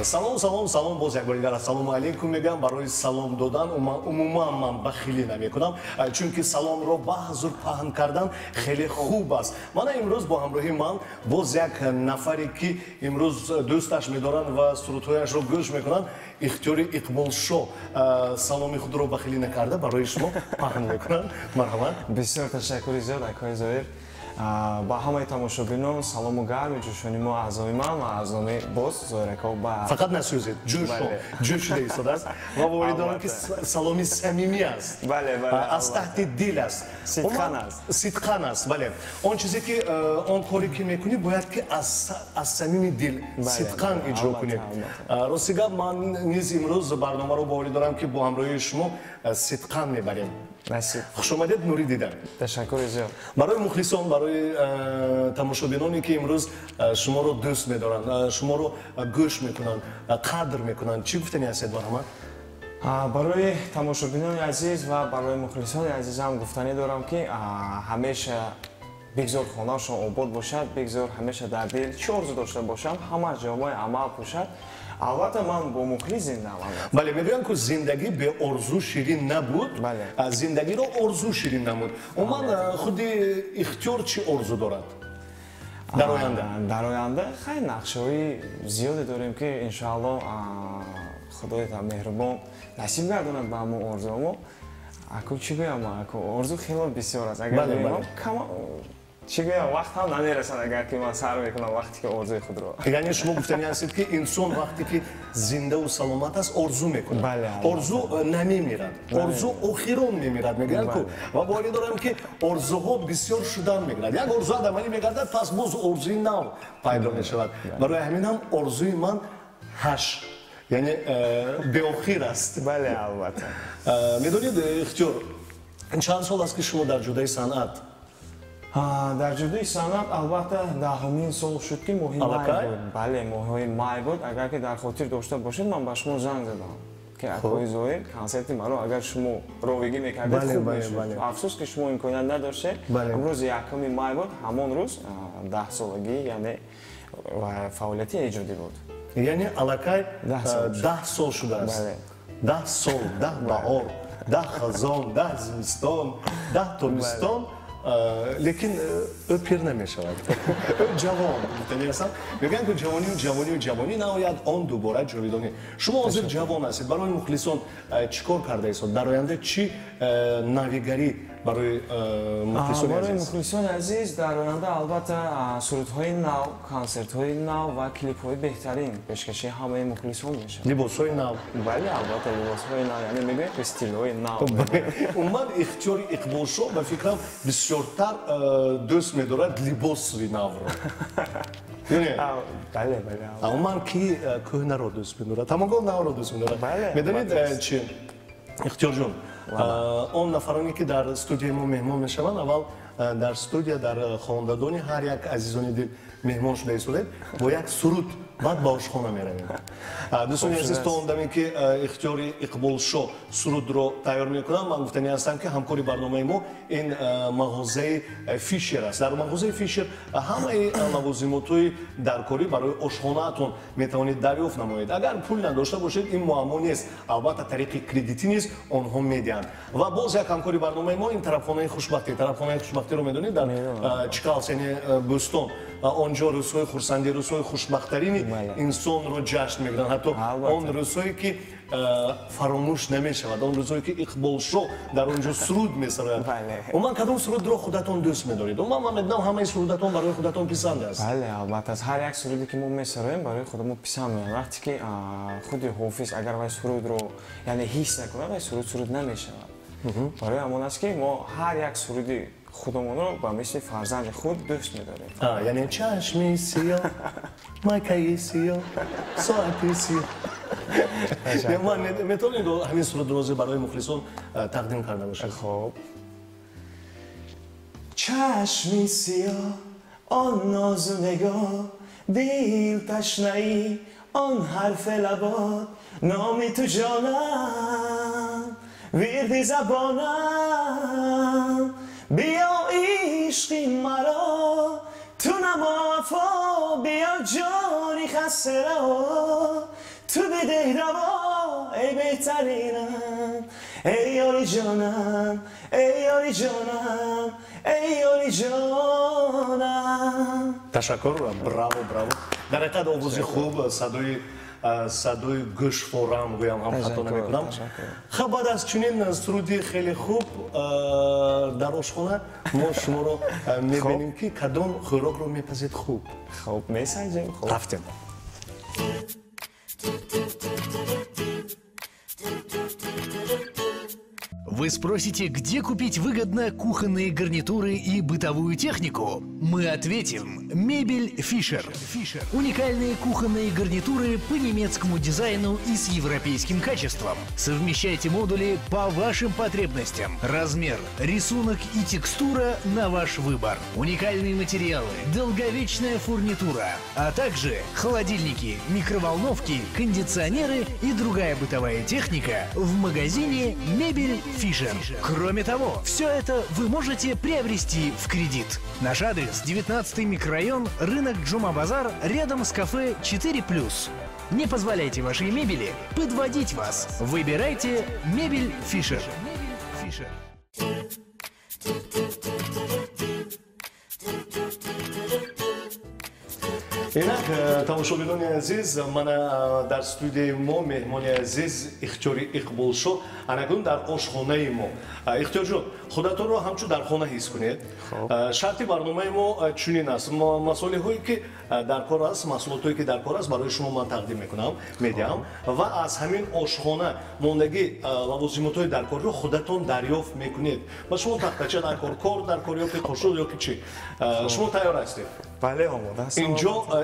салом, боз як бор дигар ассалому алейкум мегӯям. Барои салом додан умуман ман бахилӣ намекунам, чунки саломро баъзур паҳн кардан хеле хуб аст. Мана имрӯз бо ҳамроҳи ман боз як нафаре ки имрӯз дӯсташ медоранд ва сурудҳояшро гӯш мекунанд, ихтиёри Иқболшо саломи худро бахилӣ накарда барои шумо паҳн мекунанд. Марҳамат. Бисёр ташаккури зиёд акои Зоир. Ба ҳамаи тамошобинон салому гарми ҷӯшони мо аъзои ман ва аз номи боз Зоир ака ба фақат насӯзед, ҷӯш шуда истодааст ва боварӣ дорам ки саломи самимӣ аст. Аз таҳти дил аст. Сидқан аст. Бале. Он чизе ки он коре ки мекунӣ бояд ки аз самими дил сидқан иҷро кунед. Рости гап ман низ имрӯз барномаро боварӣ дорам ки бо ҳамроҳии шумо сидқан мебарем. Хушомадед Нури Дидар. Ташаккури зиёд. Барои мухлисон, барои тамошобиноне ки имрӯз шуморо дӯст медоранд, шуморо гӯш мекунанд, қадр мекунанд, чӣ гуфтани ҳастед марҳамат? Барои тамошобинони азиз ва барои мухлисони азизам гуфтанӣ дорам ки ҳамеша бигзор хонаашон обод бошад, бигзор ҳамеша дар дил чӣ орзу дошта бошанд, ҳама ҷомои амал пӯшад. Албатта ман бо мухлис зиндаам. Бале, мегӯям ки зиндагӣ бе орзу ширин набуд. Зиндагиро орзу ширин намуд. Умуман худи ихтиёр чӣ орзу дорад дар оянда? Дар оянда хай нақшаҳои зиёде дорем ки иншоалло худои меҳрубон насиб гардонад ба ҳамон орзуамо. Аку чӣ гӯям, аку орзу хело бисёр аст. Агар чӣ гӯям, вақт ҳам намерасад, агар ки ман сар мекунам вақте ки орзуи худро. Яъне шумо гуфтанӣ ҳастед ки инсон вақте ки зиндаву саломат аст орзу мекунад. Орзу намемирад. Орзу охирон мемирад мегӯянд ку. Ва боварӣ дорам ки орзуҳо бисёр шудан мегирад. Як орзу адамалӣ мегардад, пас боз орзуи нав пайдо мешавад. Барои ҳаминам орзуи ман ҳаш, яъне беохир аст. Бале, албатта. Медонед ихтиёр, чанд сол аст ки шумо дар ҷудои санъат? Дар ҷудои санъат албатта 10-мин сол шуд ки моҳи май буд. Бале, моҳи май буд. Агар ки дар хотир дошта бошед, ман ба шумо занг задам ки акои Зоир консерти маро агар шумо ровигӣ мекардед хуб мешуд. Афсӯс ки шумо имконият надоштед. Рӯзи 1 май буд, ҳамон рӯз 10 солагӣ, яъне фаъолияти эҷодӣ буд. Яъне аллакай 10 сол шудааст. 10 сол, 10 баҳор, 10 хазон, 10 зимистон, 10 тобистон. Лекин ӯ пир намешавад. Ӯ ҷавон мутаниасам. Мегӯянд ки ҷавонӣ наояд, он дубора ҷовидонӣ. Шумо ҳозир ҷавон ҳастед. Барои мухлисон чӣ кор кардаистед? Дар оянда чӣ навигарӣ барои мухлисони азиз? Барои мухлисони азиз дар оянда албатта сурудҳои нав, консертҳои нав ва клипҳои беҳтарин пешкаши ҳамаи мухлисон мешавад. Либосҳои нав. Бале, албатта либосҳои нав, яъне мегӯяд ки стилҳои нав. Умуман ихтиёри Иқболшо ба фикрам бисёртар дӯст медорад либоси навро. Бале. Умуман ки кӯҳнаро дӯст медорад, ҳамагон навро дӯст медорад. Медонед чӣ? Ихтиёрҷон, он нафароне ки дар студияи мо меҳмон мешаванд, аввал дар студия, дар хонандадони ҳар як азизони дил меҳмон шуда истодед, бо як суруд баъд ба ошхона меравем. Дӯстони азиз, то он даме ки ихтиёри Иқболшо сурудро тайёр мекунам, ман гуфтанӣ ҳастам ки ҳамкори барномаи мо ин мағозаи Фишер аст. Дар мағозаи Фишер ҳамаи лавозимотҳои даркорӣ барои ошхонаатон метавонед дарёфт намоед. Агар пул надошта бошед, ин муаммо нест. Албатта тариқи кредитӣ низ онҳо медиҳанд. Ва боз як ҳамкори барномаи мо ин тарабхонаи хушбахтӣ. Тарабхонаи хушбахтиро медонед дар Чикалс, яъне Бӯстон. Онҷо рӯзҳои хурсандӣ, рӯзҳои хушбахттарини инсонро ҷашн мегиранд. ҳатто он рӯзҳое ки фаромӯш намешавад, он рӯзҳое ки Иқболшо дар он ҷо суруд месарояд. Умуман кадом сурудро худатон дӯст медоред? Умуман ман медонам ҳамаи сурудатон барои худатон писанд аст. Бале, албатта ҳар як суруде ки мо месароем барои худамон писанд меояд. Вақте ки худи ҳофиз агар вай сурудро яъне ҳис накунад, вай суруд намешавад. Барои ҳамон аст ки мо ҳар як суруди худамонро ба мисли фарзанди худ дӯст медорем. Яъне чашми сиёҳ, майкаи сиёҳ, соати сиёҳ. Ман метавонед ҳамин сурудро барои мухлисон тақдим карда бошед? Хоб. чашми сиёҳ, он нозу нигоҳ, дил ташнаи, он ҳарфи лабот, номи ту ҷонам, вирди забонам. بیا عشقی مرا تو نمافا بیا جانی خسته رها تو بده روا ای بهترینم ای یاری جانم ای یاری جانم ای یاری جانم. تشکر، براو براو. در حقیقت آوازی خوب، صدای گوش فورم گویم هم خطا نمیکنم. خب بعد از چنین سرودی خیلی خوب در آشخانه ما شما رو میبینیم که کدام خوراک رو میپزید خوب. خب میسنجیم. خب رفتیم. Вы спросите, где купить выгодно кухонные гарнитуры и бытовую технику? Мы ответим. Мебель Fischer. Уникальные кухонные гарнитуры по немецкому дизайну и с европейским качеством. Совмещайте модули по вашим потребностям. Размер, рисунок и текстура на ваш выбор. Уникальные материалы, долговечная фурнитура, а также холодильники, микроволновки, кондиционеры и другая бытовая техника в магазине Мебель Fischer. Кроме того, все это вы можете приобрести в кредит. Наш адрес: 19-й микрорайон, рынок Джума-Базар, рядом с кафе 4+. Не позволяйте вашей мебели подводить вас. Выбирайте Мебель Fischer. اینک تماشاگران عزیز، من در استودیوی ما مهمان عزیز اختیاری اقبال شد. انگون در آشخانه ما. اختیار جان، خودتون رو همچون در خانه حس کنید. شرط برنامه ما چنین است. مسائلی هایی که در کار است، محصولاتی که در کار است برای شما من تقدیم میکنم، میدم و از همین آشخانه ماندگی لوازمات‌های در کار رو خودتون دریافت میکنید. و شما تختچه در کار در کار یا که قشر یا که چی. شما تیار هستید؟ بله آماده هستم.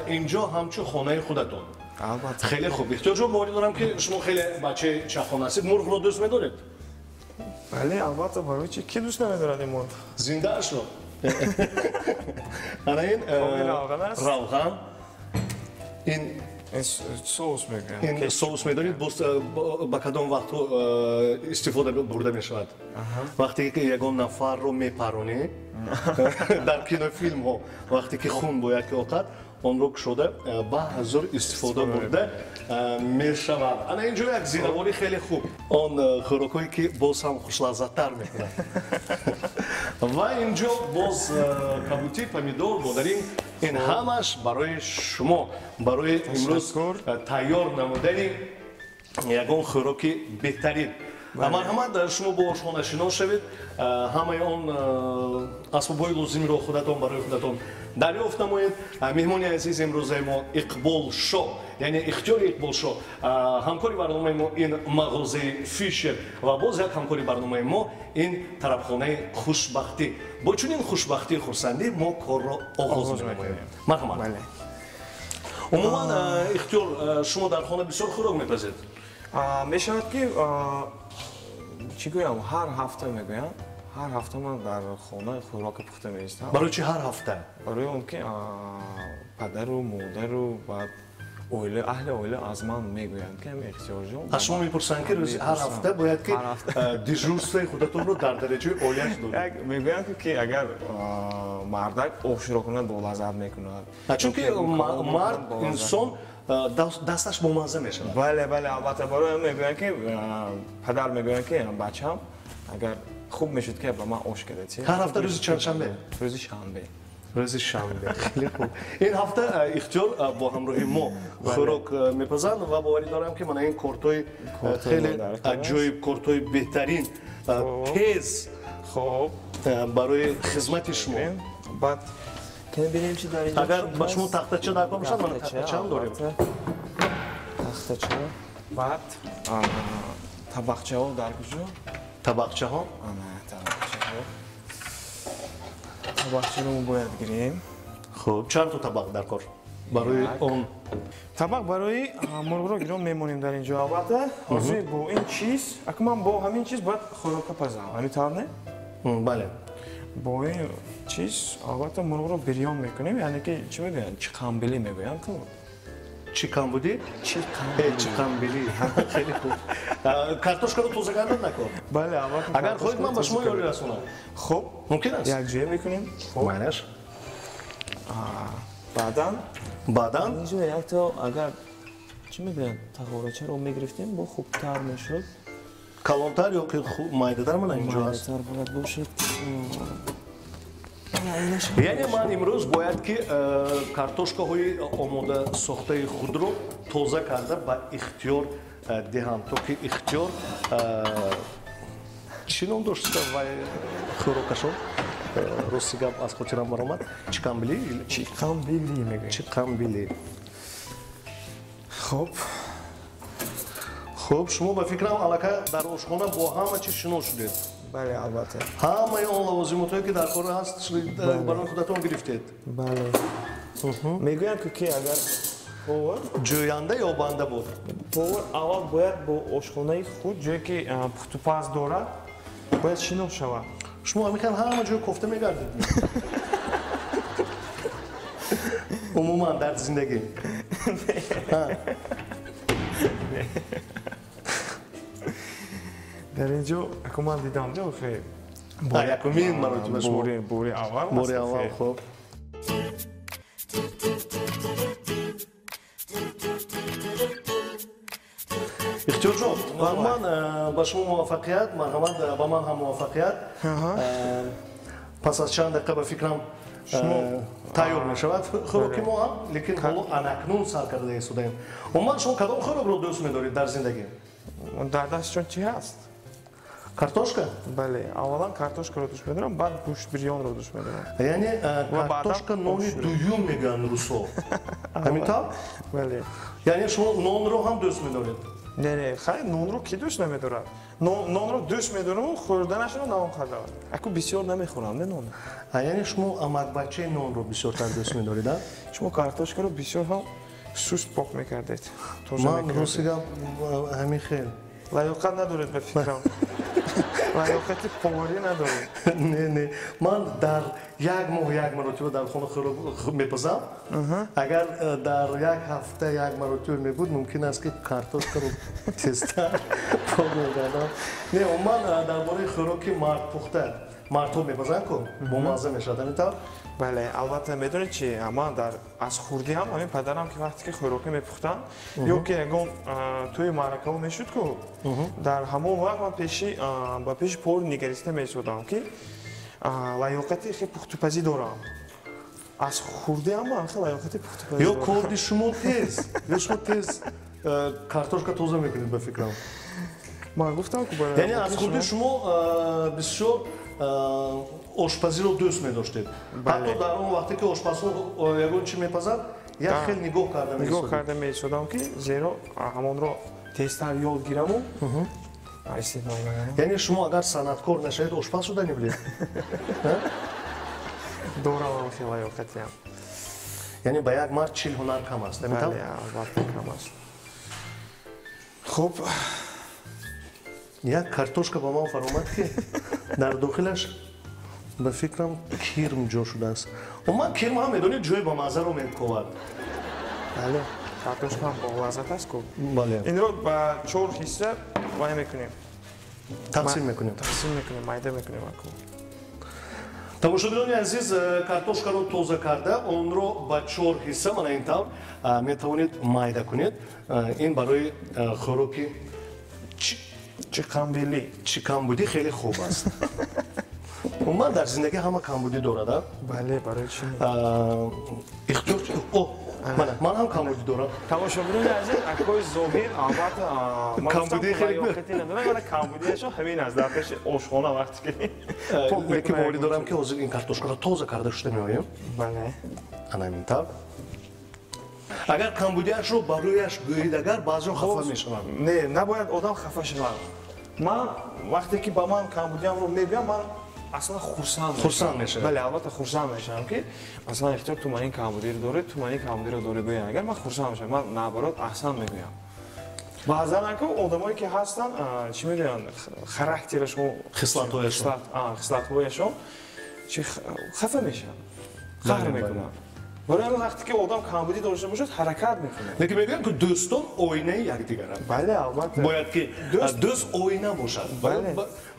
اینجا همچون خانه خودتون. البته. خیلی خوب. اختیار جان، باوری دارم که شما خیلی بچه چخانه هستید. مرغ رو دوست می‌دارید؟ بله البته. برای چی کی دوست نمی‌دارد این مرغ؟ زنده اش رو. انا این روغن است. روغن. این سس میگن. این سس می‌دارید. با کدام وقت استفاده برده می‌شود؟ وقتی که یگان نفر رو میپرونی در کینو فیلم ها وقتی که خون باید که اوقات اون رو شده با حضور استفاده برده میشود. انا اینجا یک زیره‌واری خیلی خوب. اون خوراکایی که باز هم خوش لذت‌تر میکنه. و اینجا باز کابوتی، پامیدور داریم. این همش برای شما، برای امروز تیار نمودنی یگان خوراکی بهترین. مرحمت شما با آشخانه شناس شوید. همه اون اسباب‌های لازمی رو خودتون برای خودتون دریافت نمایید. مهمان عزیز امروز ما اقبال شو، یعنی اختیار اقبال شو، همکاری برنامه ما این مغازه فیشر و باز یک همکاری برنامه ما این طرفخانه خوشبختی. با چنین خوشبختی خرسندی ما کار را آغاز می‌نماییم. مرحمت. عموما اختیار شما در خانه بسیار خوراک می‌پزید؟ میشود که چی گویم هر هفته میگویم هر هفته من در خانه خوراک پخته می‌استم. برای چی هر هفته؟ برای اون که پدر و مادر و بعد اهل اوله از من میگویند که اختیار جان. از شما میپرسند که روز هر هفته باید که دیژورستوی خودتون رو در درجه اولیش دارید. میگویند که اگر مردک آشورا کنه با لذت میکند. چون که مرد انسان دستش بامزه میشه. بله البته برای میگویند که پدر میگویند که بچه‌م اگر خوب میشد که با من آش کردی. هر هفته روز چهارشنبه. روز شنبه. خیلی خوب. این هفته اختیار با همراهی ما خوراک میپزند و باوری دارم که من این کورتای خیلی عجایب، کورتای بهترین، تیز خوب برای خدمت شما. بعد که ببینیم چی دارید. اگر با شما تختچه در کار باشد، من تختچه هم داریم. تختچه. بعد طبقچه ها در کجا؟ طبقچه ها؟ طبقچه رو باید گیریم. خوب. چند تا طبق در کار؟ برای اون طبق برای مرغ رو گیرم میمونیم در اینجا. البته حاضر با این چیز، اگه من با همین چیز باید خوراک پزم. همین طور نه؟ بله. با این چیز البته مرغ رو بریان میکنیم، یعنی که چی میگن؟ چیکن میگویند که چیکن بودی؟ چیکن بلی. خیلی خوب. کارتوشکا رو توزه کردن نکن. بله البته. اگر خواهید من با شما یاری رسونم. خب ممکن است. یک جای میکنیم. معنیش баъдан инҷо якто агар чӣ мегӯянд тағорачаро мегирифтем бо хубтар мешуд калонтар ё ки майдадар мана инҷо аст бояд бошад яъне ман имрӯз бояд ки картошкаҳои омода сохтаи худро тоза карда ба ихтиёр диҳам то ки ихтиёр чӣ ном дошт вай хӯрокашон рости гап аз хотирам баромад чикамбили мегӯяд чикамбили хуб шумо ба фикрам аллакай дар ошхона бо ҳама чиз шино шудед бале албатта ҳамаи он лавозимотое ки дар кор ҳаст барои худатон гирифтед бале мегӯянд ки агар повар ҷӯянда ё банда буд повар аввал бояд бо ошхонаи худ ҷое ки пухтупаз дорад бояд шино шавад шумо ҳамикан ҳама ҷо кофта мегардед умуман дар зиндагӣ дар ин ҷо акуман дидам якумин маротиба шумо бори аввал хуб ихтиёрҷон ман ба шумо муваффақият марҳамат ба ман ҳам муваффақият пас аз чанд дақиқа ба фикрам тайёр мешавад хӯроки мо ҳам лекин ҳоло анакнун сар карда истодаем умуман шумо кадом хӯрокро дӯст медоред дар зиндагӣ дар дастчон чӣ ҳаст картошка бале аввалан картошкаро дӯст медорам баъд гӯшт бирёнро дӯст медорам яъне картошка нони дуюм мегӯянд рӯсҳо ҳамин тавр бале яъне шумо нонро ҳам дӯст медоред не хайр нонро ки дӯст намедорад нонро дӯст медорам хӯрданашро навон кардавад аку бисёр намехӯрам не нон яъне шумо амакбачаи нонро бисёртар дӯст медоред шумо картошкаро бисёр ҳам суст пок мекардед ман рости гап ҳамин хел лаёқат надоред ба фикрам лаёқати поварӣ надоред не ман дар як моҳ як маротиба дар хона хӯрок мепазам агар дар як ҳафта як маротиба мебуд мумкин аст ки картошкаро тезтар пок мекардам не умуман дар бораи хӯроки мардпухта мардҳо мепазанд ку бомазза мешавад ҳамин тавр бале албатта медонед чи ман дар аз хурдӣ ҳам ҳамин падарам ки вақте ки хӯрокӣ мепухтанд ё ки ягон тӯи маъракаҳо мешуд ку дар ҳамон вақт ман ба пеши пори нигариста месодам ки лаёқати хе пухтупазӣ дорам аз хурдӣ ҳам ман хе лаёқати пухтупазӣ ё корди шумо тез ё шумо тез картошка тоза мекунед ба фикрам ман гуфтам ки яъне аз хурдӣ шумо бисёр ошпазиро дӯст медоштед ҳатто дар он вақте ки ошпазҳо ягон чӣ мепазад як хел нигоҳ карда месодам ки зеро ҳамонро тезтар ёд гираму истеъмол накунам яъне шумо агар санъаткор нашавед ошпаз шуда мебудед дорам хел лаёқатиам яъне ба як мард 40 ҳунар кам аст бале албатта кам аст хуб як картошка ба ман фаромад ки дар дохилаш ба фикрам кирм ҷо шудааст умуман кирм ҳам медонед ҷои ба маззаро мековад бале картошка ҳам болаззат аст ку бале инро ба 4 ҳисса вай мекунем тақсим мекунем майда мекунем аку тамошобинони азиз картошкаро тоза карда онро ба 4 ҳисса мана ин тавр метавонед майда кунед ин барои хӯроки чикамбудӣ хеле хуб аст умуман дар зиндагӣ ҳама камбудӣ дорад бале барои чи ихтиёр ман ҳам камбудӣ дорам тамошобинони азиз акои зоҳир албатта камбудӣ хеле надорам вале камбудиашо ҳамин аст дар пеши ошхона вақте ки лекин боварӣ дорам ки ҳозир ин картошкаро тоза карда шуда меоем бале ана ин тавр агар камбудиашро ба рӯяш гӯед агар баъзеҳо хафа мешаванд не набояд одам хафа шавад ман вақте ки ба ман камбудиамро мегӯям ман аслан хурсанд мешавам бале албатта хурсанд мешавам ки масалан ихтиёр ту ман ин камбудиро доред ту ман ин камбудиро дорӣ гӯям агар ман хурсанд мешавам ман наоборот аҳсан мегӯям баъзан аку одамое ки ҳастанд чӣ мегӯянд характерашон хислатҳояшон чи хафа мешаванд қаҳр мекунанд барои ҳамин вақте ки одам камбудӣ дошта бошад ҳаракат мекунад лекин мегӯям ки дӯстон оинаи якдигаранд бале албатта бояд ки дӯст оина бошад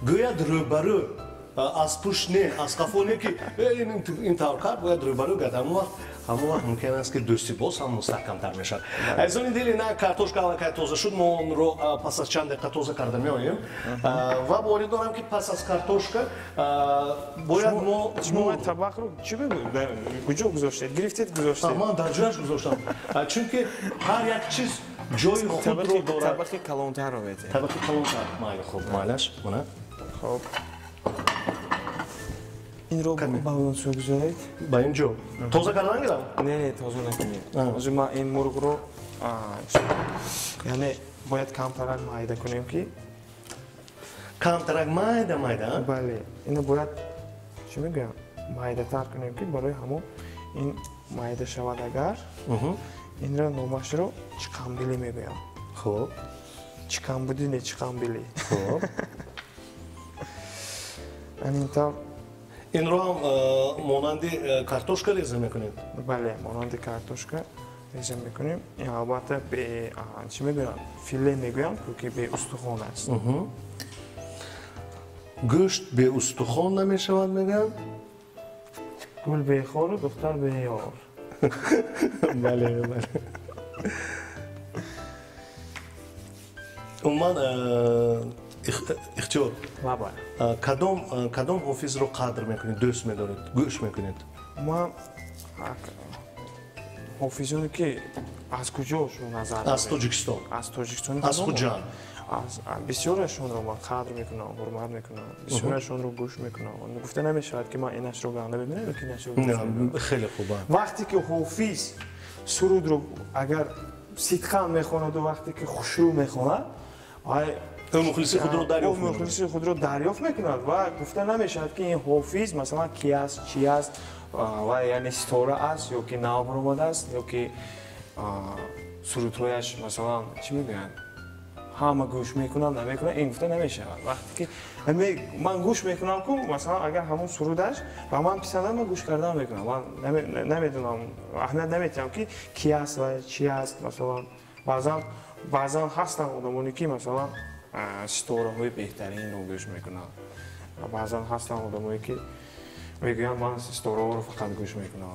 гӯяд рӯбарӯ از پشت نه از قفا نه که این طور کرد باید روبرو گرد همون وقت ممکن است که دوستی باز هم مستحکم‌تر میشد. از اون دلیل نه کارتوشکا که تازه شد ما اون رو پس از چند دقیقه تازه کرده می‌آییم و باید دارم که پس از کارتوشکا باید ما شما طبق رو چی بگو کجا گذاشتید گرفتید گذاشتید من در جایش گذاشتم چون که هر یک چیز جای خود رو دارد طبق کلانتر رو بده طبق کلانتر مایل خوب مایلش مونه خب این رو با اون سو گذارید با اینجا تازه کردن گیرم نه تازه نکنید از ما این مرغ رو یعنی باید کمتر مایده کنیم که کمتر مایده بله اینو باید چی میگم مایده تر کنیم که برای همون این مایده شود اگر این رو نامش رو چیکامبیلی میگویم خب چیکامبودی نه چیکامبیلی خب همین طور این رو هم مانند کارتوشکا ریزه میکنید بله مانند کارتوشکا ریزه میکنیم این البته به چی میگویم فیله میگویم که به استخوان است گوشت به استخوان نمیشود میگن گل به خور و دختر به یار بله بله من اختیار کدام حافظ رو قدر میکنید دوست میدارید گوش میکنید ما حافظانی که از کجاشون نظر دارید از تاجیکستان از تاجیکستان از خودجان از بسیارشون رو من قدر میکنم حرمت میکنم بسیارشون رو گوش میکنم گفته نمیشود که من اینش رو گنده ببینم که اینش رو نه خیلی خوبه وقتی که حافظ سرود رو اگر صدقا میخواند و وقتی که خشوع میخواند مخلصی خود رو دریافت میکند مخلصی خود رو دریافت میکند و گفته نمیشود که این حافظ مثلا کی است چی است و یعنی ستاره است یا که نوآمده است یا که سرودهایش مثلا چی میگن همه گوش میکنن نمیکنن این گفته نمیشود وقتی که من گوش میکنم که مثلا اگر همون سرودش و من پسندم من گوش کردن میکنم من نمیدونم اهمیت نمیدم که کی است و چی است مثلا بعضا هستن آدمانی که مثلا ستاره های بهترین رو گوش میکنن و بعضا هستن آدمایی که میگن من ستاره رو فقط گوش میکنم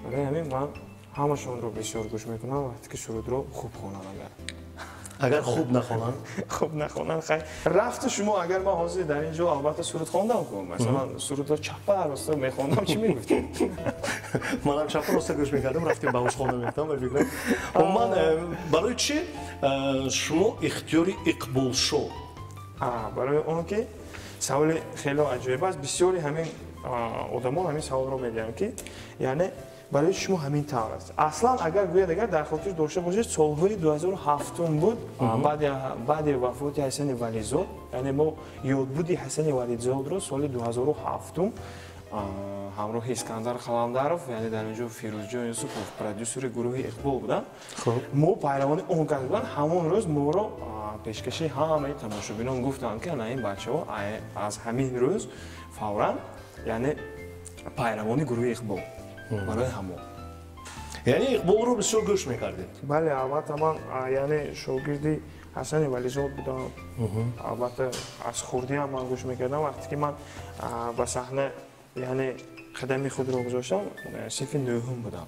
برای همین من همشون رو بسیار گوش میکنم وقتی که سرود رو خوب خوانن اگر خوب نخوانن خوب نخوانن خیلی رفت شما اگر من حاضر در اینجا البته سرود خواندم کنم مثلا سرود رو چپه راسته میخوندم چی میگفتید منم چپه راسته گوش میکردم رفتیم باوش خواندم میگفتم و فکر من برای چی شما اختیاری اقبال شو برای اون که سوال خیلی عجیب است بسیاری همین آدما همین سوال رو میگن که یعنی برای شما همین طور است اصلا اگر گویا دیگر در خاطر داشته باشید سالهای 2007 بود بعد وفات حسن ولیزاد یعنی ما یادبود حسن ولیزاد رو سال 2007 همراه اسکندر قلندرов یعنی در اینجا فیروزجان یوسفov پرودیوسر گروه اقبال بودن ما پیروان اون کردن همون روز ما رو پیشکشی همه تماشابینان گفتن که نه این بچه‌ها از همین روز فوراً یعنی پیروان گروه اقبال برای همون یعنی اقبال رو بسیار گوش میکردید بله البته من یعنی شاگردی حسن ولیزاد بودم البته از خردی هم من گوش میکردم وقتی که من به صحنه یعنی قدمی خود رو گذاشتم صف نهم بودم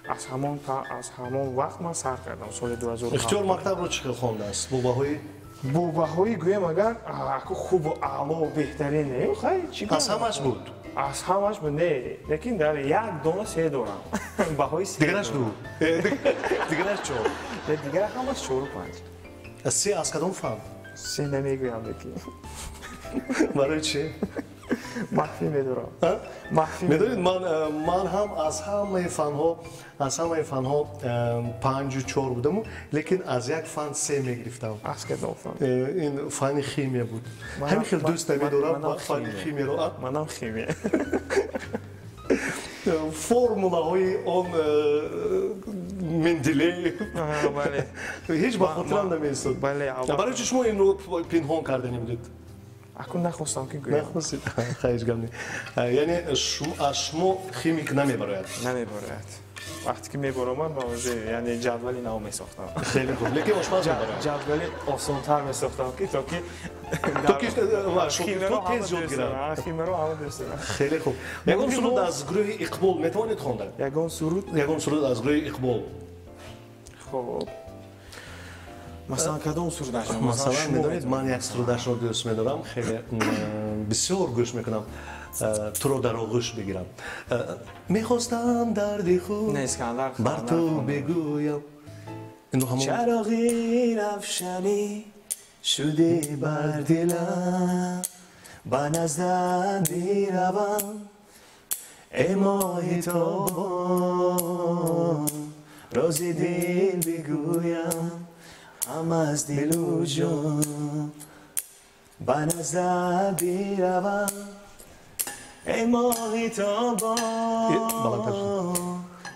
از همون وقت من سر کردم سال 2007 اختیار مکتب رو چقدر خوانده است بوبهایی گویم اگر خوب و اعلا و بهترین نه خیلی چی از همش بود از همش بود نه لیکن در یک دانه 3 دارم بهای 3 دیگرش دو دیگرش 4 دیگر همش 4 و 5 3 از کدام فن 3 نمیگویم لیکن برای چی مخفی میدارم میدونید من هم از همه فن ها 5 و 4 بودم لیکن از یک فن 3 میگرفتم از کدام فن این فن شیمی بود همین خیلی دوست نمیدارم فن شیمی رو منم شیمی فرمولاهای اون مندلی بله هیچ با خاطرم نمیستاد بله برای چی شما این رو پنهان کرده نمیدید اکنون نخواستم که گویم نخواستید خیلی گم یعنی از شما خیمیک نمیبراید وقتی که میبرم با یعنی جدولی نو میساختم خیلی خوب لیکن آشپز می‌برم جدولی آسان‌تر میساختم که تا که تو تیز یاد گیرم خیمه رو همه دوست دارم خیلی خوب یگان سرود از گروه اقبال میتوانید خواندن یگان سرود از گروه اقبال خب مثلا کدوم سرودش مثلا میدونید من یک سرودش رو دوست می‌دارم خیلی بسیار گوش میکنم تو رو در آغوش بگیرم میخواستم دردی خود بر تو بگویم چراغی رفشنی شده بر دلم با نزدت میروم ای ماه تابان راز دل بگویم هم از دل و جان با نزدت میروم ای ماه تابان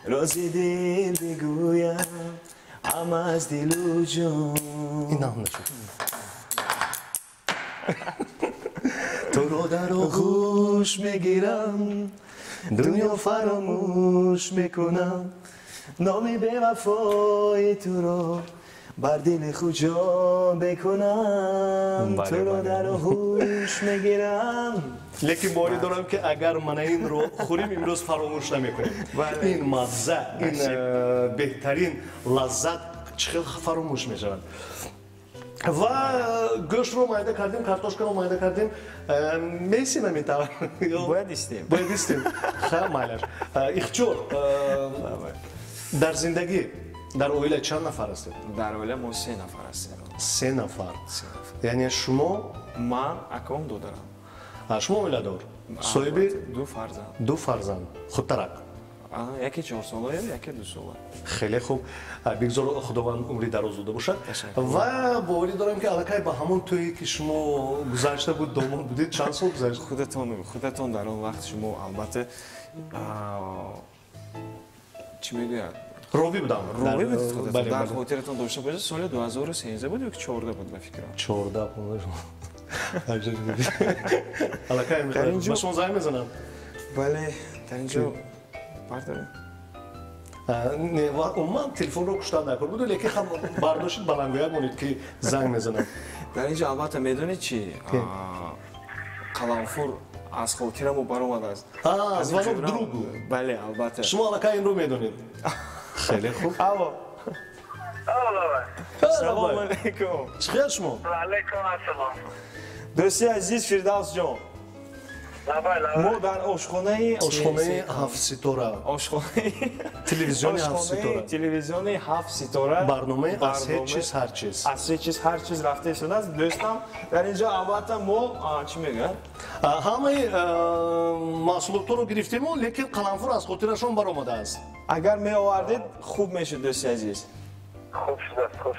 راز دل بگویم هم از دل و جان این هم نشد تو رو در آغوش میگیرم دنیا فراموش میکنم نام بی وفای تو رو بر دل خود جا بکنم تو رو در آغوش میگیرم لیکن باوری دارم که اگر من این رو خوریم امروز فراموش نمیکنیم این مزه این بهترین لذت چقدر فراموش میشود و گوشت رو مایده کردیم کارتوشکا رو مایده کردیم میسیم میتوان باید استیم خیلی مایلش اخچور در زندگی در اویله چند نفر هستید؟ در اویله ما 3 نفر هستیم 3 نفر یعنی شما من اکام دو دارم شما اویله دار صاحبی 2 فرزند خودترک یکی 4 ساله یکی 2 ساله خیلی خوب بگذار خداوند عمری دراز داده باشد و باوری دارم که الکی با همون تویی که شما گذشته بود داماد بودید چند سال گذشت خودتون در اون وقت شما البته چی میگوید راوی بودم راوی بود خودتون در خاطرتون داشته باشه سال 2013 بود یا 14 بود به فکرم 14 بود الکی میخوام با شما زنگ میزنم بله در اینجا برداریم نه من تلفن رو کشتن نکرد بود لیکن برداشتید بلنگویک مونید که زنگ میزنم در اینجا البته میدونید چی قلمفور از خاطرم بر اومد از زبان دروغ بله البته شما الکی این رو میدونید خیلی خوب سلام علیکم چخیر شما علیکم السلام دوستی عزیز فردوس جان ما در آشخانه 7 ستاره تلویزیون 7 ستاره تلویزیون 7 ستاره برنامه از هیچ چیز هر چیز رفته ایستاده است دوستم در اینجا البته ما چی میگن همه محصولات رو گرفتیم لیکن قلمفور از خاطرشون برآمده است اگر می آوردید خوب میشد دوستی عزیز خوب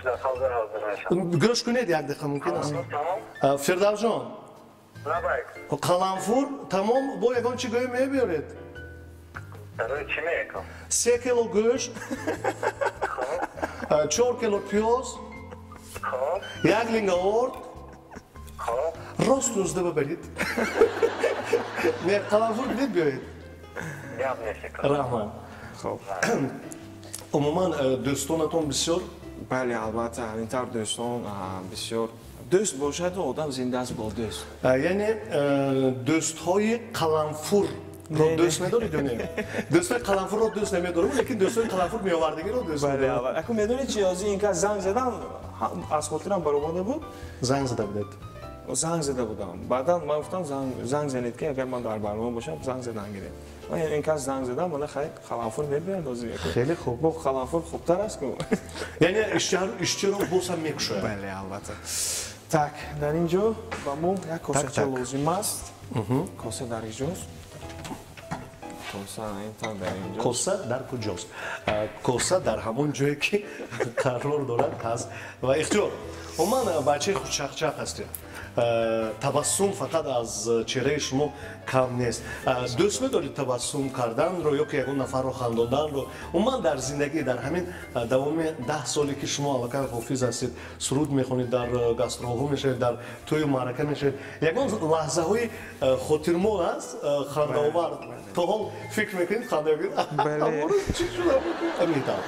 شد حاضر گوش کنید یک دقیقه ممکن است فردوس جان قلمفور تمام با یگان چی گوی میبیارید؟ برای چی میکنم؟ 3 کیلو گوشت 4 کیلو پیاز 1 لینگ آورد راست روزده ببرید نه قلمفور بدید بیایید رحمان خب عموما دوستانتون بسیار بله البته همینطور دوستان بسیار دوست باشد و آدم زنده است با دوست یعنی دوست های قلمفور رو دوست ندارید یا نه؟ دوست های قلمفور رو دوست نمیدارم لیکن دوست های قلمفور میآوردگی رو دوست ندارم بله اکنون میدونید چی از این که زنگ زدم از خاطرم برآمده بود زنگ زده بودید زنگ زده بودم بعدا من گفتم زنگ زنید که اگر من در برنامه باشم زنگ زدن گیرید من این که زنگ زدم من خیلی قلمفور میبیاندازی خیلی خوب با قلمفور خوبتر است که یعنی اشتر رو بوسم میکشه بله البته так در اینجا با ما یک کاسه لازم است کاسه در اینجاست کاسه در کجاست کاسه در همون جایی که قرار دارد هست و اختیار من بچه خوش چخچخ هستیم табассум фақат аз чеҳраи шумо кам нест. дӯст медоред табассум карданро ё ки ягон нафарро хандонданро? Умуман дар зиндагӣ дар ҳамин давоми 10 соле ки шумо аллакай ҳофиз ҳастед, суруд мехонед, дар гастролҳо мешавед, дар тӯю маърака мешавед, ягон лаҳзаҳои хотирмон аст хандаовар? то ҳол фикр мекунед хандаовар чӣ шуда митавон?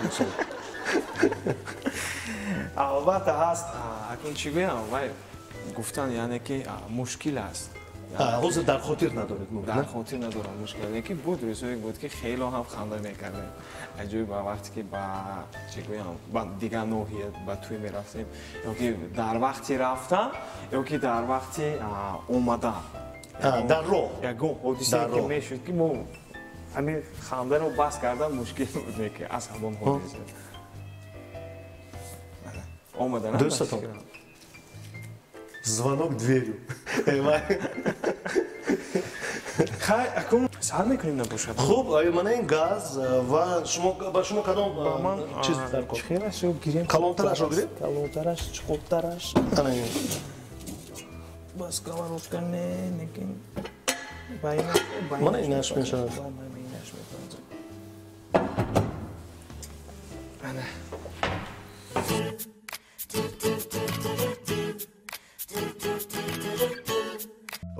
албатта ҳаст, акин чӣ гӯям, вай гуфтан яъне ки мушкил аст. ҳозир дар хотир надоред? дар хотир надорам мушкил. Яки буд рӯзҳое буд ки хело ҳам ханда мекардем. аҷои ба вақте ки ба чӣ гӯям ба дигар ноҳия ба тӯй мерафтем, ё ки дар вақти рафтан, ё ки дар вақти омадан. дар роҳ ягон ҳодисае ки мешуд ки мо ҳамин хандаро бас кардан мушкил буд ки аз ҳамон ҳодиса. омадан дӯстатон звонок дверью. хай акум сар мекунем набошад. хуб, мана ин газ ва шумо ба шумо кадом чиз дар кор? чихирашо гирем. Калонтарашро гирем? Калонтараш, чуқуртараш. Ана ин. Бас сковородка не некин. Байна. Мана инаш мешавад. Ана.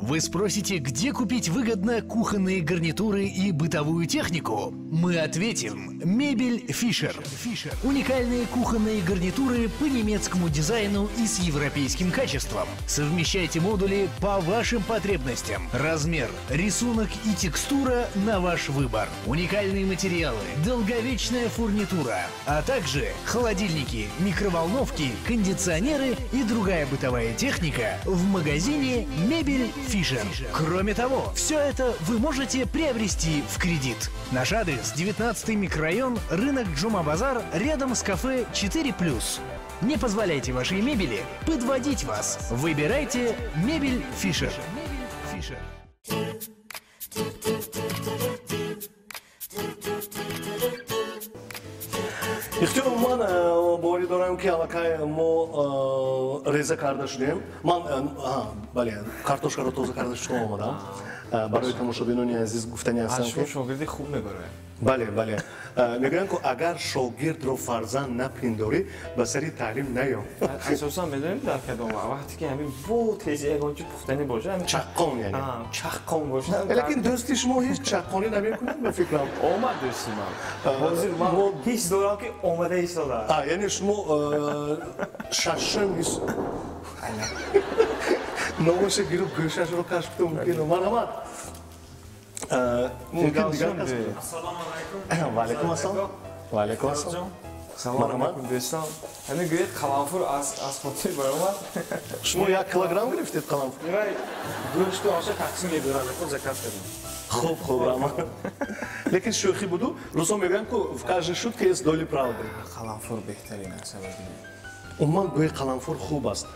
Вы спросите, где купить выгодно кухонные гарнитуры и бытовую технику? Мы ответим. Мебель Fischer. Уникальные кухонные гарнитуры по немецкому дизайну и с европейским качеством. Совмещайте модули по вашим потребностям. Размер, рисунок и текстура на ваш выбор. Уникальные материалы, долговечная фурнитура, а также холодильники, микроволновки, кондиционеры и другая бытовая техника в магазине Мебель Fischer. Кроме того, все это вы можете приобрести в кредит. Наш адрес: 19-й микрорайон, рынок Джума-базар, рядом с кафе 4+. Не позволяйте вашей мебели подводить вас. Выбирайте Мебель Fischer. ихтиёр ман боварӣ дорам ки аллакай мо реза карда шудем. Ман бале картошкаро тоза карда шудам омадам. барои тамошобинони азиз гуфтани ҳастам ки шумо шогирди хуб мебаред. бале мегӯям ки агар шогирдро фарзанд напиндорӣ ба сари таълим наё. асосан медонед дар кадом вақте ки ҳамин бо тези ягончи пухтани бошад, чаққон яъне чаққон бошад. лекин дӯсти шумо ҳеҷ чаққонӣ намекунад ба фикрам. омад дӯсти ман. ҳозир ман ҳис дорам ки омада истодааст. яъне шумо шашм ҳис номоша гирифт гӯшашро кашф кунам мумкин марҳамат. мумкин дигар кас Assalomu alaykum. ва алайкум ассалом. ва алайкум ассалом. салом алейкум дӯстон. ҳамин гӯед қаламфур аз хотир баромад. шумо 1 килограмм гирифтед қаламфур? вай гӯшти оша тақсим мебарам, закат кардем. хуб раҳмат. лекин шӯхӣ буду. рӯзҳо мегӯям ки в каждой шутке есть доли правды. қаламфур беҳтарин аст. умуман гӯи қаламфур хуб аст.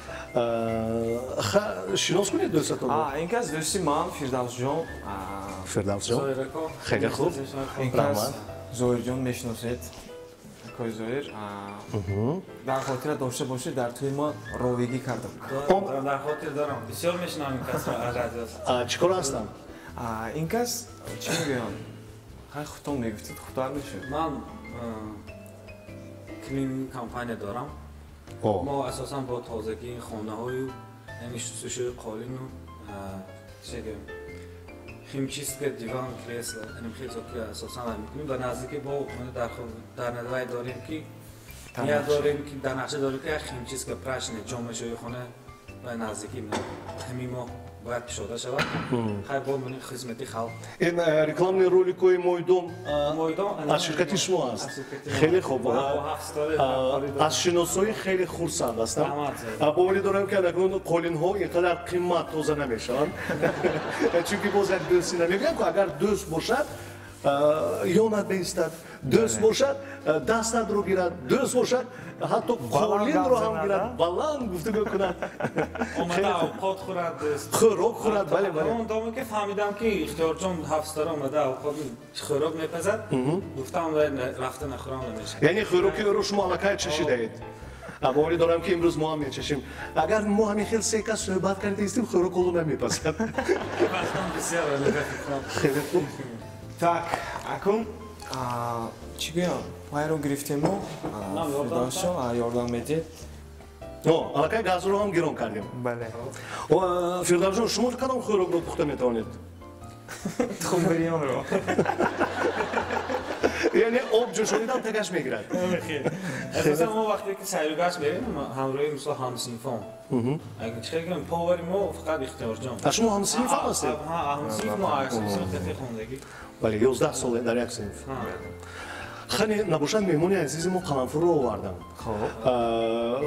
шинос кунед дӯстатон? ин кас дӯсти ман Фирдавсҷон. Фирдавсҷон хеле хуб. ин кас Зоирҷон мешиносед. акои Зоир дар хотира дошта бошед, дар тӯи ман ровигӣ кардам. Дар хотир дорам. Бисёр мешинам ин касро аз радио. чӣ кор ҳастам? ин кас чӣ мегӯям? ҳай худтон мегуфтед, худтар мешуд. Ман клининг компания дорам. мо асосан бо тозагии хонаҳою шӯшӯи қолину химчистка диван кресла хизо ки асосан мекунем ба наздики бо дар надвай дорем ки ният дорем ки дар нақша дорем ки химчистка прашни ҷомашӯи хона ба наздики ҳамин моҳ باید پیشوده شود خیلی با من خدمتی خلق این رکلامنی رولیکوی مویدوم از شرکتی شما است خیلی خوب از شناسایی خیلی خرسند هستم باوری دارم که اگر قولین ها اینقدر قیمت توزه نمیشن چون که باز یک دوستی نمیگم که اگر دوست باشد یا نبیستد دوست باشد دستت رو گیرد دوست باشد حتی قولین رو هم گیرد بلند گفتگو کند اومده اوقات خورد خوراک خورد بله اون دامه که فهمیدم که اختیار جان هفستر اومده اوقات خوراک میپزد گفتم رفته نخورم نمیشه یعنی خوراکی رو شما علاقه چشیده اید باوری دارم که امروز ما هم میچشیم اگر ما همین خیلی سیکا صحبت کردیم استیم خوراک کلو نمیپسند خیلی خوب Так, акум чӣ гӯям? Пайро гирифтему, фирдавшо, ёрдам медиҳед? аллакай газро ҳам гирон кардем. Бале. Фирдавҷон, шумо кадом хӯрокро пухта метавонед? Тухмбирёнро. яъне об ҷӯшонидам тагаш мегирад. اساسا ما وقتی که سیر و گشت بریم همراه مثلا همسینفام اگه چه کنیم پاوری ما فقط اختیار جان شما همسینفام هستید؟ همسینف ما اساسا خیلی خوندگی بله 11 سال در یک صنف. خیلی نباشد مهمونی عزیز ما قلمفور رو آوردن.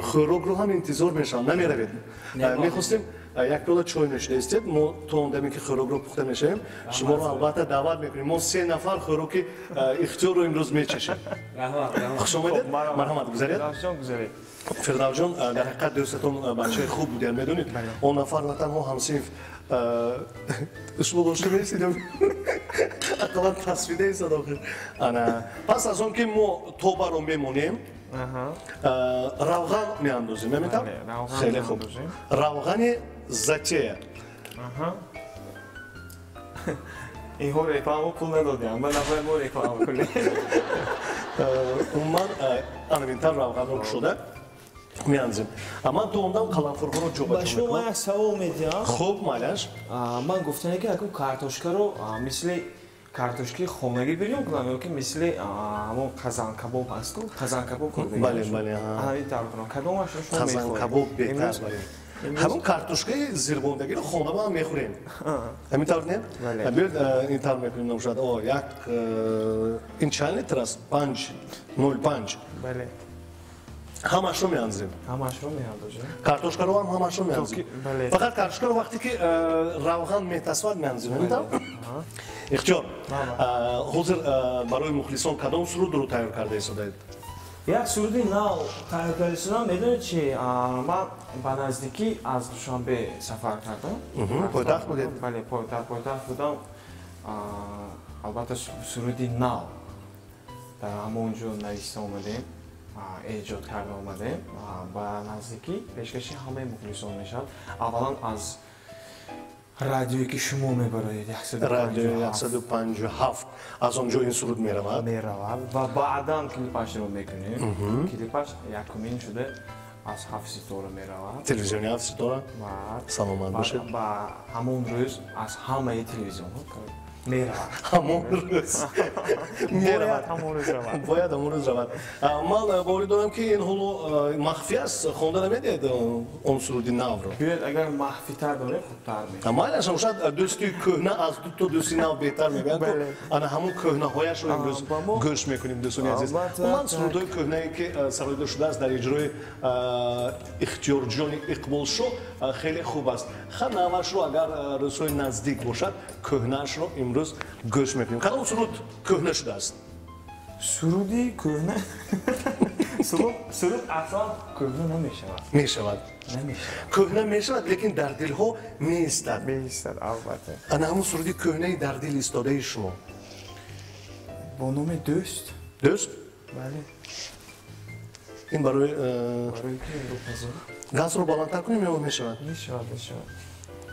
خوراک رو هم انتظار میشم نمیروید. میخواستیم یک پیاله چای نوشیده استید ما تا اون دمی که خوراک رو پخته میشیم شما رو البته دعوت میکنیم ما 3 نفر خوراک اختیار رو امروز میچشیم. خوش آمدید. مرحمت گذارید. فردوس جان در حقیقت دوستتون بچه خوب بودن میدونید. اون نفر نه تنها همسینف شما داشته میرسیدم اقلا تصویده ایست داخل پس از اون که ما توبه رو میمونیم روغن میاندازیم نمیتونم؟ خیلی خوب روغن زتیه اینها ریکلامو پول ندادیم من نفر ما ریکلام کنیم من انوینتر روغن رو شده میانزیم اما دومدم قلمفورها رو جوبه با شما یک سوال میدیم خوب مالش من گفتم که اگه کارتوشکا رو مثل کارتوشکی خونگی بریم کنم که مثل همون قزان کباب هست قزان کباب کرده بله بله همین طور کنم کدومش رو شما قزان کباب بهتر همون کارتوشکای زیربوندگی رو خونده با هم میخوریم همین طور نه؟ بیاید این طور میکنیم نموشد یک این چند لیتر است 5.05 بله همش رو میانزیم همش رو میاندازیم کارتوشکا رو هم همش رو میانزیم فقط کارتوشکا رو وقتی که روغن میتصود میانزیم نمیدونم اختیار حاضر برای مخلصان کدام سرود رو تیار کرده ایستادید یک سرودی نو تیار کرده ایستادم میدونید چی من به نزدیکی از دوشنبه سفر کردم پایتخت بودید بله پایتخت بودم البته سرودی نو در همونجا نوشته اومدیم ایجاد کرده اومده با نزدیکی پیشکشی همه مخلصان میشد اولا از رادیویی که شما میبرید 157 از اونجا این سرود میرود و بعدا کلیپش رو میکنیم کلیپش یکمین شده از 7 ستاره میرود تلویزیونی 7 ستاره سلامت باشید و همون روز از همه تلویزیون میرود همون روز میرود باید همون روز رود من باوری دارم که این حالا مخفی است خونده نمیدید اون سرودی نو رو بیاید اگر مخفی تر داره خوبتر میشه مایلش شاید دوستی کهنه از دو تا دوستی نو بهتر میگن انا همون کهنه هایش رو امروز گوش میکنیم دوستان عزیز من سرودای کهنه ای که سرایده شده است در اجرای اختیار جان اقبال شو خیلی خوب است خیلی نوش رو اگر رسوی نزدیک باشد کهنهش رو امروز گوش میکنیم کدام سرود کهنه شده است سرودی کهنه سرود اصلا کهنه نمیشود میشود کهنه میشود لیکن در دل ها میایستد البته انا همون سرودی کهنه در دل ایستاده شما با نام دوست بله این برای کی رو پذیر گاز رو بلندتر کنیم یا میشود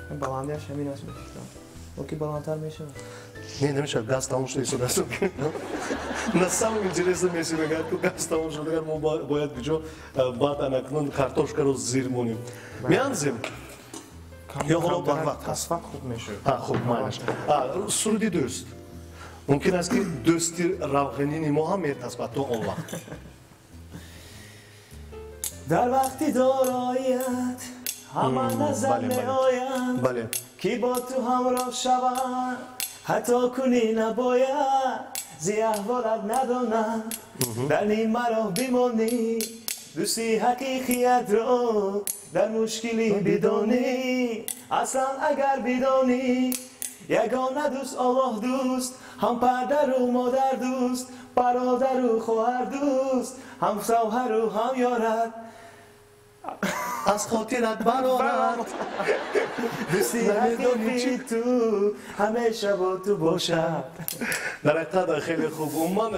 این بلندیش همین است میشود اوکی بالاتر میشه نمیشه گاز تموم شده ایستاده است на самом интересном месте میگه تو گاز تموم شده ما باید کجا بعد انکنون کارتوشکا رو زیر مونیم میانزیم یا حالا بر وقت هست خوب میشه خوب مالش سرودی دوست ممکن است که دوستی روغنی ما هم میتصبت تو اون وقت در وقتی دارایت همه نظر میآیند بله کی با تو همراه شود حتی کنی نباید زی احوالت ندانم در نیم مرا بمانی دوستی حقیقیت رو در مشکلی بدانی اصلا اگر بدانی یگانه دوست الله دوست هم پدر و مادر دوست برادر و خواهر دوست هم شوهر و هم یارت از خاطرت برآرد دوستی حقیقی تو همیشه با تو باشد. در حقیقت خیلی خوب. عموما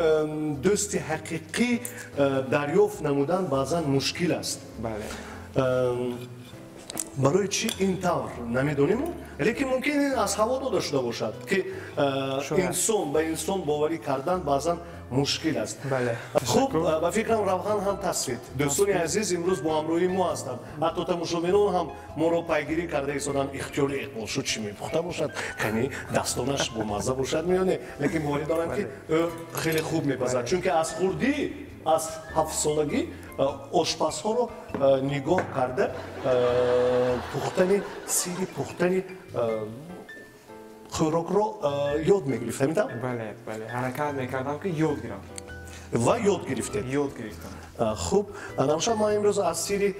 دوستی حقیقی دریافت نمودن بعضا مشکل است. بله. برای چی این طور نمیدونیم؟ لیکن ممکن از هوا داشته باشد که انسان به انسان باوری کردن بعضا مشکل است. بله. خوب، به فکرم روغن هم تصفید. دوستان عزیز امروز با همراهی ما هستند. حتی تماشاگران هم ما را پیگیری کرده ایستادن اختیار اقبال شد چی میپخته باشد، کنی دستانش با مزه باشد میانه. لیکن باوری دارم که خیلی خوب میپزد، چون که از خوردی از 7 سالگی آشپزها رو نگاه کرده پختنی سیری پختنی خوراک رو یاد میگرفته میتونم؟ بله حرکت میکردم که یاد گیرم و یاد گرفته؟ یاد گرفتم. خوب، نماشا ما امروز از سیری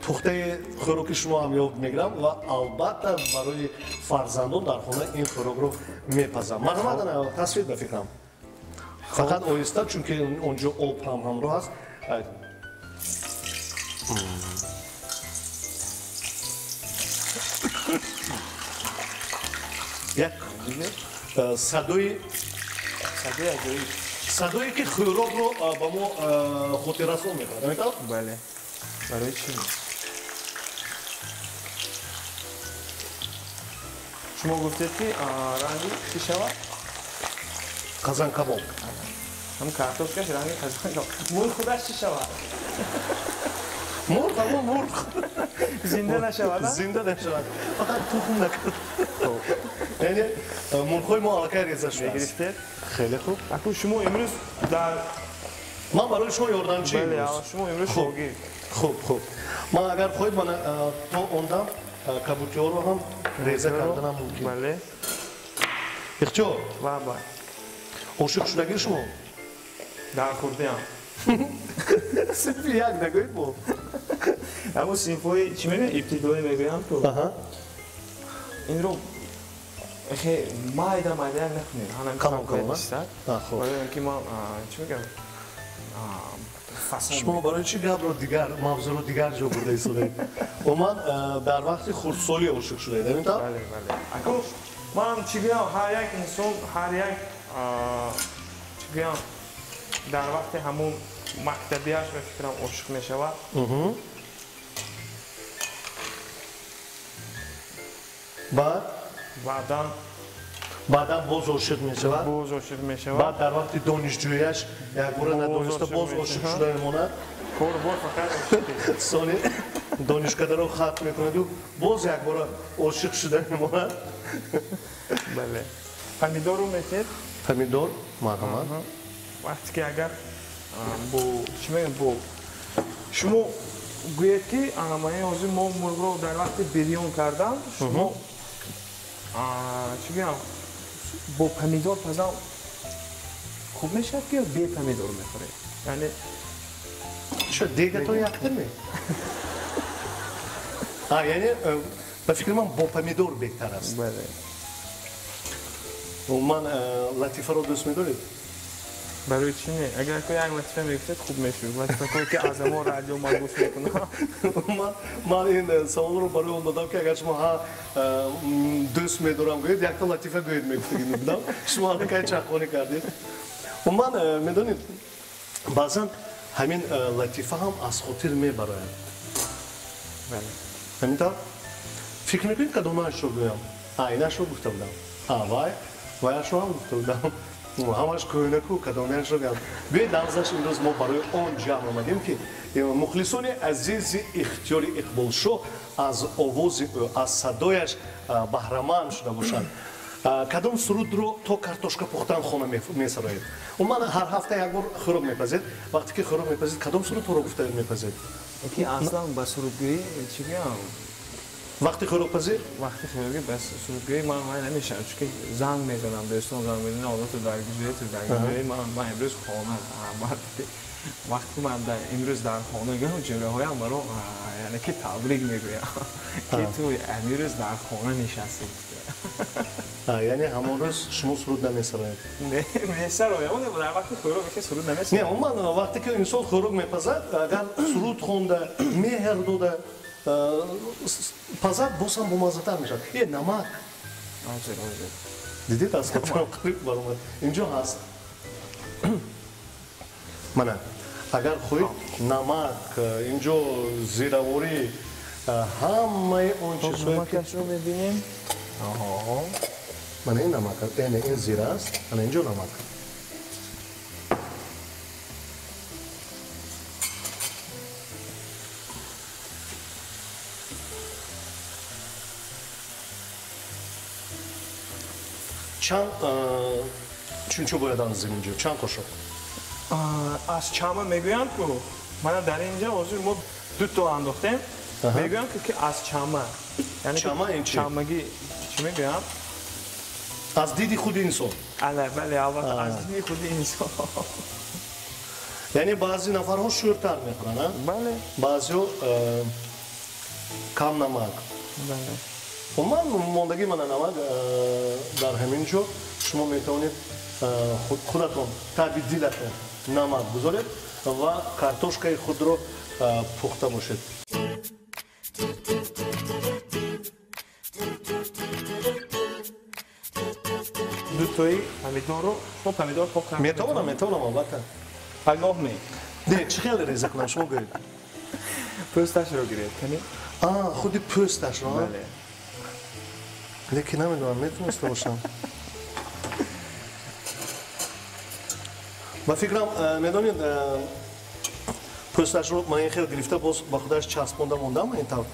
پخته خوراک شما هم یاد میگیرم و البته برای فرزندان در خانه این خوراک رو میپزم. مرحمت تصویر بفکرم فقط آیسته چون که اونجا آب هم همراه هست. یک صدایی که خوراک رو با ما خاطررسان میکنه. بله. برای چی؟ شما گفتید که رنگی چی شود؟ قزان کباب. هم کارتوفکش رنگی قزان کباب. مرغ خودش چی شود؟ مرغ زنده نشود؟ زنده نشود. فقط تخم نکرد. یعنی مرغ‌های ما علاقه ریزه شده است. خیلی خوب. اکنون شما امروز در من برای شما یاردمچی بله شما امروز شاگرد. خوب. من اگر خواهید من تا اوندم کبوتری رو هم ریزه کردنم ممکن. بله. اختیار. بله. عاشق شدگی شما؟ در خورده هم. صرف یک نگوید با. اما صنف‌های چی میگن ابتدایی میگویم تو. این رو خیلی مایده نخونید. کام کنم. برای اینکه ما چی میگم؟ شما برای چی گپ رو دیگر موضوع رو دیگر جا برده ایستاده؟ و من در وقت خردسالی عاشق شده دیدم تا؟ بله. اکنون من چی بگم هر یک انسان هر یک چی بگم در وقت همون مکتبیش به فکرم عاشق میشود. بعدا باز عاشق میشود. بعد در وقت دانشجوییش یک بار ندانسته باز عاشق شده میمونه. کار فقط سالی دانشکده رو ختم میکنه و باز یک بار عاشق شده میمونه. بله. پمیدور رو میتید؟ پمیدور مرحمت. وقتی که اگر با چی میگم با شما گوید که من حاضر ما مرغ رو در وقت بریون کردم شما چی بگم با پمیدور پزم خوب میشه که بی پمیدور میخورید؟ یعنی شاید دیگه تو یکتر می؟ یعنی به فکر من با پمیدور بهتر است. بله. و من لطیفه رو دوست می‌دارید؟ برای چی نه؟ اگر که یک لطیفه میگفتید خوب میشد. لطیفه کوی که از ما رادیو ما گوش میکنم. من این سوال رو برای اون دادم که اگر شما دوست می‌دارم گوید یک تا لطیفه گوید میگفتید. شما الان چاقونی کردید. و من میدونید بعضا همین لطیفه هم از خاطر میبراید. بله. همینطور فکر میکنید کدومش رو بگویم؟ اینش رو گفته بودم. وایش رو هم گفته بودم. همش کوینکو کدومش رو بگم. به دانزش این روز ما برای آن جمع آمدیم که مخلصان عزیز اختیار اقبال شو از آواز او از صدایش بهره‌مند شده باشند. کدام سرود رو تو کارتوشکا پختن خانه میسراید. و من هر هفته یک بار خوراک میپزید. وقتی که خوراک میپزید کدام سرود تو رو گفته میپزید؟ یکی اصلا با سرودگویی چی بگم؟ وقتی خوراک پزید؟ وقتی خوراک بس سرودگویی من نمیشم چون که زنگ میزنم دوستان زنگ میزنن آقا تو درگیری من امروز خانه وقتی من امروز در خانه جلوهایم مرا یعنی که تبریک میگویم که تو امروز در خانه نشستی. یعنی همون روز شما سرود نمیسرایید؟ نه میسرایم، اون در وقت خوراک که سرود نمیسرایم. نه، من وقتی که انسان خوراک میپزد اگر سرود خونده مهر داده پزد بازم بامزه‌تر میشه. یه نمک دیدید از خاطرم قریب برآمد اینجا هست. من اگر خواهید نمک اینجا زیره‌وری همه اون چیزهایی که نمکش رو ببینیم. من این نمک این زیره است، من اینجا نمک. چند چون باید آنزیم اینجا؟ چند قاشق؟ از چما میگویند که من در اینجا حضور ما دو تا انداختیم. میگویند که از چما یعنی چما این چی؟ چمگی چی میگویند؟ از دیدی خود انسان. بله البته از دیدی خود انسان. یعنی بعضی نفرها شورتر میخورن، بله. بعضی کم نمک. بله. و من ماندگی من نمک در همین جا شما میتونید خودتون تبدیلتون نمک بذارید و کارتوشکای خود رو پخته باشید. دو تایی پمیدور رو شما پمیدور پخته میتونم البته. پگاه می. نه چه خیلی ریزه کنم شما گوید. پوستش رو گرید کنی؟ خودی پوستش رو؟ بله. لیکن نمیدونم میتونسته باشم. و فکرم میدونید پوستش رو من خیلی گرفته باز با خودش چسبونده موندم این طور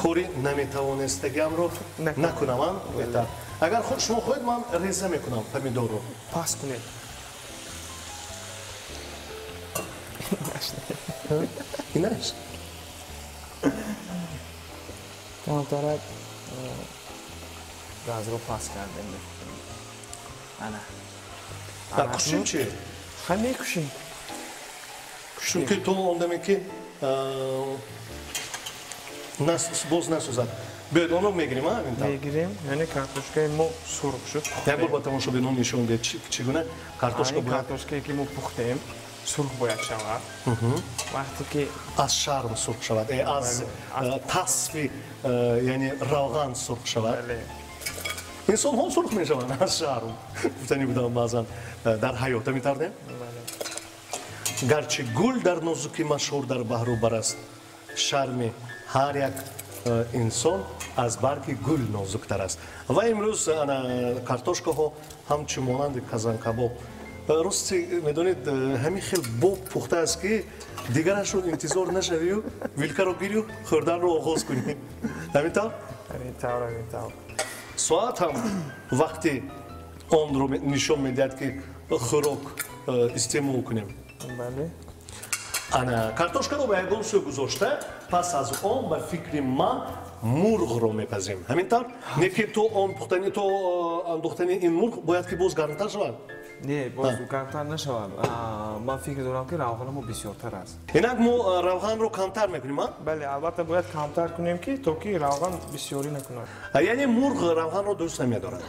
کاری نمیتوانستگیم رو نکنم. اگر خود شما خواهید من ریزه میکنم پمیدور رو. پاس کنید. این است. کم دارد گاز رو پاس کردیم. نه کشیم چیه؟ خیلی کشیم. چون که تو اون که باز نسوزد. بیاید اون رو میگیریم همین طور. میگیریم یعنی کارتوشکای ما سرخ شد. یک بار با تماشا بدون نشون بید چگونه کارتوشکا باید کارتوشکایی که ما پختیم سرخ باید شود. وقتی که از شرم سرخ شود، از تصفی یعنی روغن سرخ شود. انسان ها سرخ می شوند از شرم. گفتنی بودم بعضا در حیات می‌تردیم. گرچه گل در نازکی مشهور در بحر و بر است، شرم هر یک انسان از برگ گل نازکتر است. و امروز کارتوشکا ها همچون مانند کازان کباب راستی میدونید همین خیلی باب پخته است که دیگرش رو انتظار نشوی و ویلکا رو گیری و خوردن رو آغاز کنی. همین طور؟ همین طور. ساعت هم وقتی آن رو نشان میدهد که خوراک استعمال کنیم. بله. کارتوشکا رو به یگان سو گذاشته، پس از آن به فکر من مرغ رو میپزیم. همین طور؟ نه که تو آن پختنی تو انداختنی این مرغ باید که باز گرمتر شود؟ نه باز گرمتر نشود. من فکر دارم که روغن ما بسیارتر است. اینک ما روغن رو کمتر میکنیم ها؟ بله البته باید کمتر کنیم که تا که روغن بسیاری نکند. یعنی مرغ روغن رو دوست نمیدارد.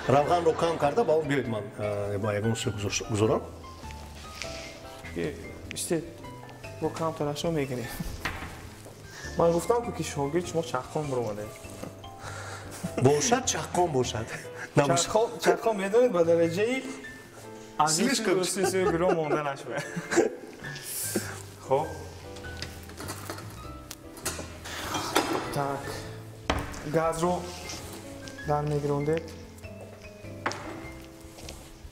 روغن رو کم کرده با اون بیاید من با یگان سو گذارم. که işte با کمترش رو میگیریم. من گفتم که شاگرد شما چخان برآمده. باشد چخان باشد. چخان میدونید به درجه ای از 33 گرم مانده نشوه. خب tak گاز رو در میگیروندید.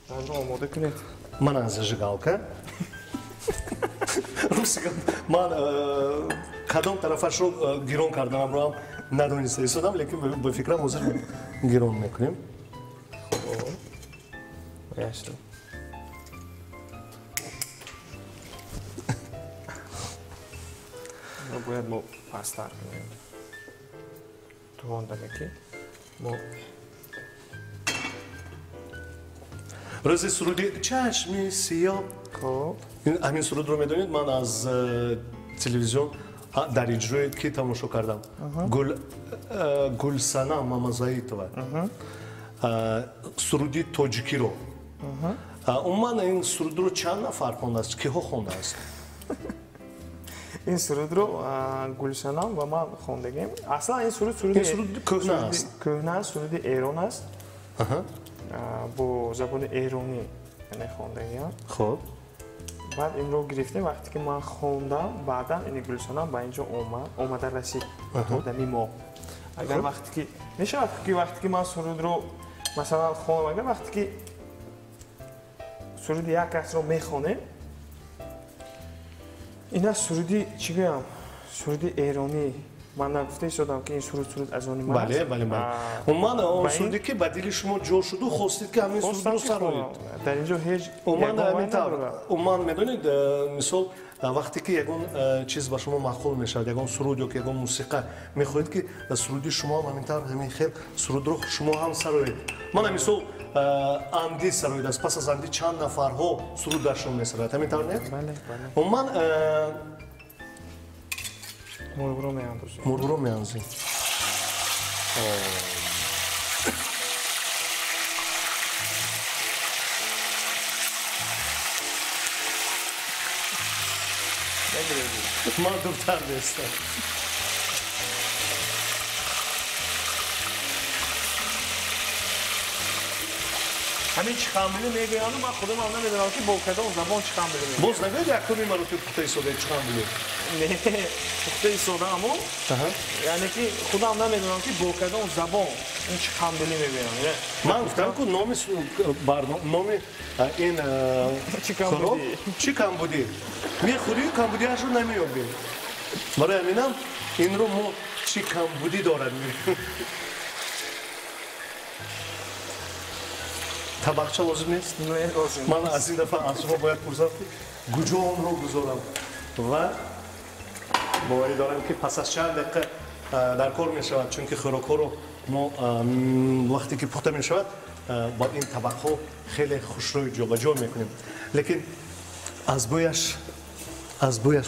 گاز رو آماده کنید. من از زجاجالka من کدام طرفش رو گیرون کردم رو هم ندونسته ایستادم، لیکن به فکرم حاضر گیرون میکنیم. یاشتو باید ما پستر کنیم. تو آن که ما روز سرودی چشمی سیاه خب همین سرود رو میدونید من از تلویزیون در اجرای کی تماشا کردم گلسنا مامازاییتова سرودی تاجیکی رو من این سرود رو چند نفر خونده است کیها خونده است این سرود رو گلشنا و ما خوندگیم اصلا این سرود کهنه است کهنه سرود ایران است با زبان ایرانی خوندگیم خب بعد این رو گرفتیم وقتی که من خوندم بعدا این گلشنا با اینجا اومده رسید تا ما اگر وقتی که میشه وقتی که من سرود رو مثلا خوندم اگر وقتی که سرود یک کس رو میخونیم این سرودی چی گویم سرودی ایرانی من نگفته شدم که این سرود از اون من بله من اون سرودی که به دل شما جور شد و خواستید که همین سرود رو سرایید در اینجا هیچ من میدونید مثال وقتی که یگون چیز با شما مخول میشد یگون سرود یا یگون موسیقی میخواهید که سرودی شما همین خیلی سرود رو شما هم سرایید من مثال اندی سرایید است پس از اندی چند نفرها سرود درشون میسراید همین طور نیست؟ بله من مرغ رو میاندازیم من دورتر نیستم همین چخمبیلی میگویم من خودم هم نمیدونم که با کدام زبان چخمبیلی میگویم باز نگوید یک کنی من رو توی پخته سوده چخمبیلی نه پخته سوده همون یعنی که خودم نمیدونم که با کدام زبان این چخمبیلی میگویم من گفتم که نام این خراب چی کمبودی میخوری کمبودی هاش رو نمیابیم برای همینم این رو ما چی کمبودی دارد میگویم طبقچه لازم نیست؟ نه لازم من از این دفعه از شما باید پرسم که کجا آن رو گذارم و باوری دارم که پس از چند دقیقه در کار می شود چون که خوراک ها رو ما وقتی که پخته می شود با این طبق ها خیلی خوشروی جابجا می کنیم لیکن از بویش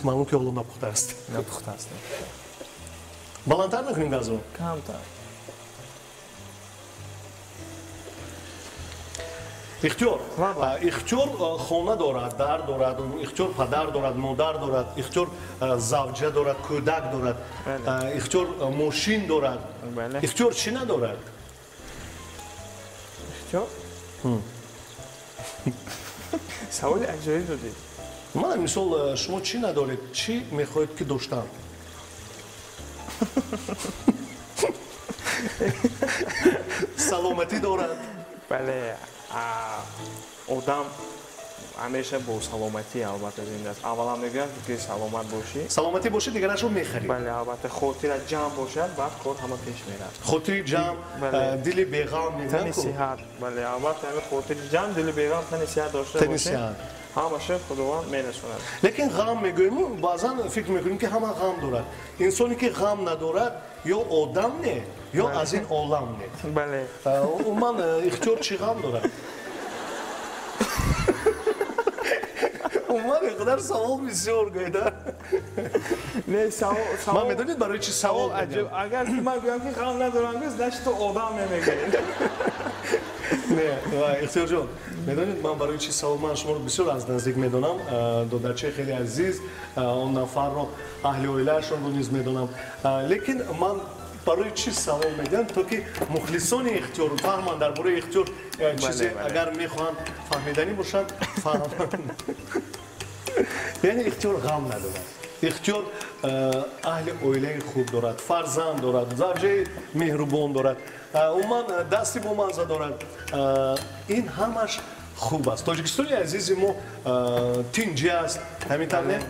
معلوم که اولو نپخته است بلندتر نکنیم گاز رو کمتر اختیار خانه دارد در دارد اختیار پدر دارد مادر دارد اختیار زوجه دارد کودک دارد اختیار ماشین دارد اختیار چی ندارد اختیار سوال عجیبی دادی من مثال شما چی ندارید چی میخواید که داشتم سلامتی دارد بله آدم همیشه با سلامتی البته زنده است اولا میگن که سلامتی باشی دیگه نشو میخری بله البته خاطر جمع باشد بعد کار همه پیش میره خاطر جمع دل بیغم میگن تن صحت بله البته همین خاطر جمع دل بیغم تن صحت داشته باشه همشه خداوند میرسوند لیکن غم میگویم بعضا فکر میکنیم که همه غم دارد انسانی که غم ندارد یا آدم نه یا از این عالم نه بله من اختیار چی غم دارد من اقدر سوال بسیار گویده نه سوال من میدونید برای چی سوال عجب اگر من بگم که غم ندارم داشت تو آدم نمیگیرید نه اختیار جان میدونید من برای چی سوال من شما رو بسیار از نزدیک میدونم دادرچه خیلی عزیز اون نفر رو اهل اویلهشون رو نیز میدونم لیکن من برای چی سوال میدن تا که مخلصان اختیار رو فهمن درباره اختیار چیزی اگر میخوان فهمیدنی باشن فهمن یعنی اختیار غم ندارد اختیار اهل اویله خوب دارد فرزند دارد زوجه مهربان دارد من دستی با منزه دارد این همش خوب است تاجیکستانی عزیز ما تینجی است همینطور نه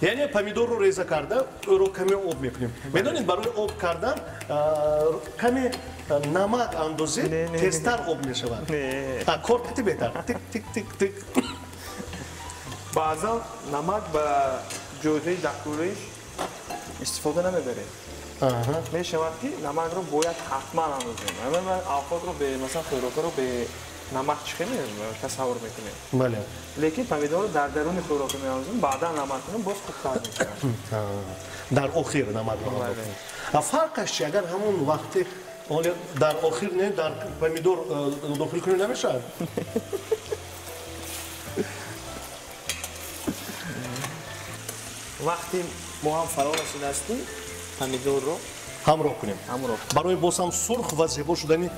یعنی پمیدور رو ریزه کرده او رو کمی آب میکنیم میدونید برای آب کردن کمی نمک اندازه تیزتر آب میشود کار کتی بهتر تیک تیک تیک تیک بعضا نمک به جوزه دکتوریش استفاده نمیبره мешавад ки намакро бояд ҳатман андозем. Ман авхотро бе масалан хӯрокро бе намак чӣ тасаввур мекунем. бале. Лекин помидорро дар даруни хӯрок меандозем, баъдан намак кунем, боз хубтар мешавад. дар охир намак меандозем. Фарқаш чи агар ҳамон вақте дар охир не дар помидор дохил кунем намешавад? вақти мо ҳам фаро расидастем, помидорро ҳамроҳ кунем. Барои боз ҳам сурх ва зебо шудани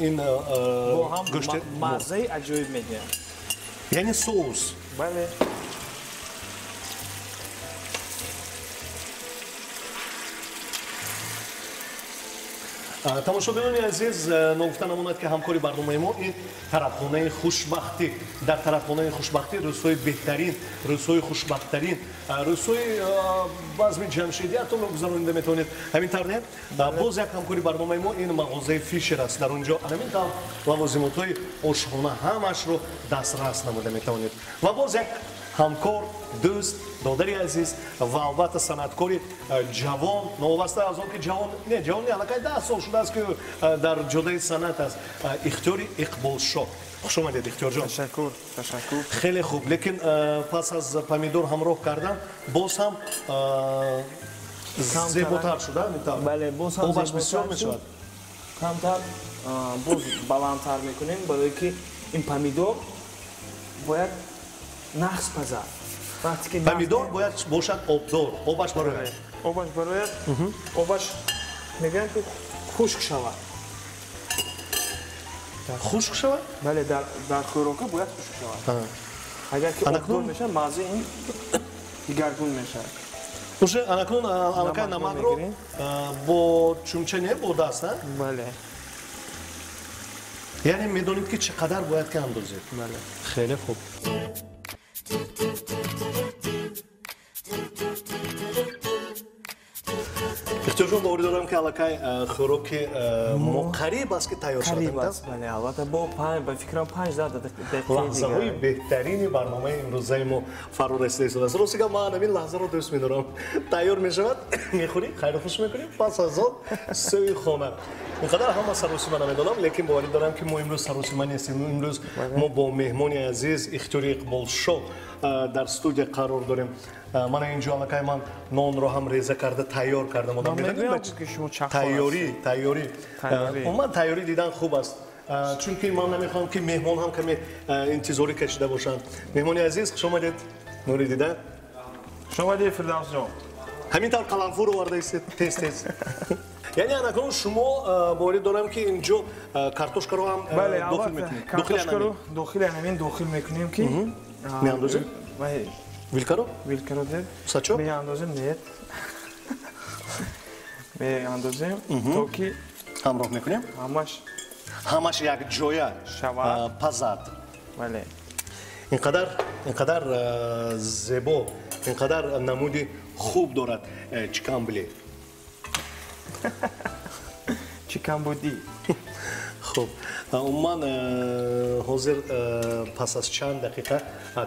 ин гӯшти маззаи аҷоиб медиҳад. яъне соус. бале. тамошобинони азиз, ногуфта намонад ки ҳамкори барномаи мо ин тарабхонаи хушбахтӣ, дар тарабхонаи хушбахтӣ рӯзҳои беҳтарин, рӯзҳои хушбахттарин, рӯзҳои базми ҷамшидӣ ҳатто гузаронида метавонед. Ҳамин тавр не? Боз як ҳамкори барномаи мо ин мағозаи Фишер аст. Дар онҷо ҳамин тавр лавозимотҳои ошхона ҳамаашро дастрас намуда метавонед. Ва боз як ҳамкор, дӯст, додари азиз ва албатта санъаткори ҷавон, новобаста аз он ки ҷавон не аллакай 10 сол шудааст ки дар ҷодаи санъат аст, Ихтиёри Иқболшо. Хуш омадед Ихтиёрҷон. Ташаккур. Хеле хуб, лекин пас аз помидор ҳамроҳ кардан боз ҳам зеботар шуда? бале, боз ҳам обаш бисёр мешавад. камтар боз баландтар мекунем, барое ки ин помидор бояд нақс пазад. Помидор бояд бошад обдор, обаш барояд. Обаш барояд, обаш мегӯянд ки хушк шавад. Хушк шавад? бале, дар хӯрока бояд хушк шавад. агар ки обдор мешавад, маззаи ин дигаргун мешавад. Уже анакун аллакай намакро бо чумча не бо даст, а? бале. яъне медонед ки чӣ қадар бояд ки андозед. бале. хеле хуб. Ихтиёрҷон, боварӣ дорам ки аллакай хӯроки мо қариб аст ки тайёр шавад. қариб аст, бале, албатта ба фикрам 5-10 дақиқа лаҳзаҳои беҳтарини барномаи имрӯзаи мо фаро расида истодааст. Рости гап ман ҳамин лаҳзаро дӯст медорам. Тайёр мешавад, мехӯрӣ, хайру хуш мекунӣ, пас аз он сӯи хона. ин қадар ҳама саросима намедонам, лекин боварӣ дорам ки мо имрӯз саросима нестем. Имрӯз мо бо меҳмони азиз Ихтиёри Иқболшо дар студия қарор дорем. Мана инҷо аллакай ман нонро ҳам реза карда тайёр кардам. Тайёрӣ. Умуман тайёрӣ дидан хуб аст. Чунки ман намехоҳам ки меҳмон ҳам каме интизорӣ кашида бошанд. Меҳмони азиз, хуш омадед. Нури дида. хуш омадед Фирдавсҷон. ҳамин тавр қаламфур оварда истед тез. яъне анакун шумо боварӣ дорам ки инҷо картошкаро ҳам дохил мекунед. Картошкаро дохили ҳамин дохил мекунем ки меандозем. Вилкаро? Вилкаро дер. Сачо? Меандозем, нет. Меандозем, то ки ҳамроҳ мекунем. ҳамаш якҷоя пазад. бале. инқадар зебо, инқадар намуди хуб дорад чикамбли. чикамбуди. хуб, умуман ҳозир пас аз чанд дақиқа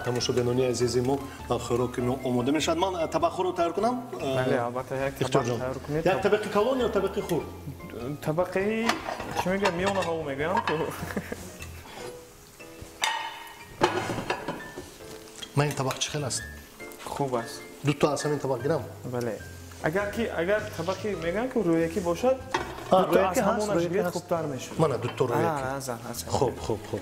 тамошобинони азизи мо хӯроки мо омода мешавад. Ман табақҳоро тайёр кунам? бале, албатта як табақ тайёр кунед. як табақи калон ё табақи хурд? табақи чӣ мегӯям, меонаҳо мегӯям. ман ин табақ чӣ хел аст? хуб аст. дуто аз ҳамин табақ гирам? бале. агар табақи мегӯям ки рӯяки бошад, рӯяки ҳамонаш биёд хубтар мешавад. мана дуто рӯяки. хуб.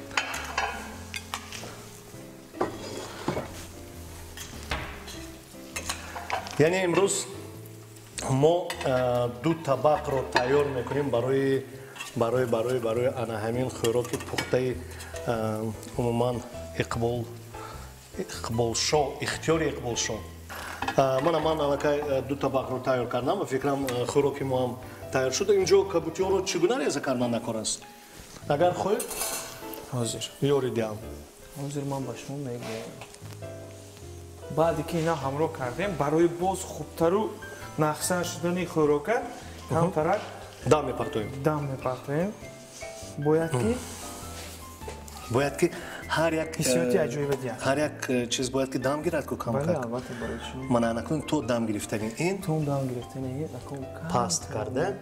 яъне имрӯз мо ду табақро тайёр мекунем барои ана ҳамин хӯроки пухтаи умуман Иқболшо, Ихтиёри Иқболшо. ман аллакай ду табақро тайёр кардам ва фикрам хӯроки мо ҳам тайёр шуда. инҷо кабутиёро чӣ гуна реза кардан кор аст? агар хоҳед ҳозир ёри диҳам. ҳозир ман ба шумо мегӯям. баъде ки ина ҳамроҳ кардем, барои боз хубтару нақсан шудани хӯрока ҳамтарак дам мепартоем. бояд ки باید که هر یک حسیاتی عجیبه دیگه. هر یک چیز باید که دم گیرد که کم بله کرد. البته برای شما. من نکنم تو دم گرفتنی این توم دام گرفتنی نکن کم. پاست کرده.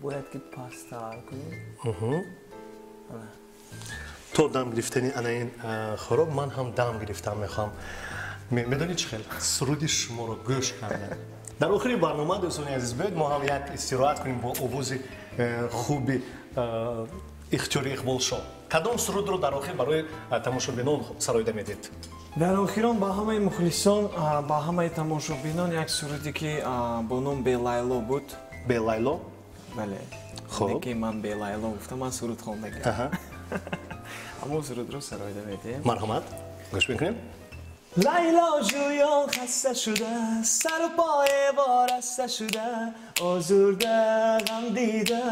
باید که پاستا کنی. تو دم گرفتنی انا این خراب من هم دم گرفتم میخوام. میدونی چه خیلی سرودی شما رو گوش کردم. در آخر برنامه دوستان عزیز بیاید ما هم یک استراحت کنیم با آواز خوبی اختیاری اقبال شو. کدام سرود رو در آخر برای تماشابینان سرایده میدید؟ در آخران با همه مخلصان با همه تماشابینان یک سرودی که با نام بلایلو بود. بلایلو؟ بله. خب. که من بلایلو گفتم من سرود خوانده کردم. اما سرود رو سرایده میدیم. مرحمت. گوش میکنیم. لیلا جویان خسته شده سر و پای وارسته شده آزرده غم دیده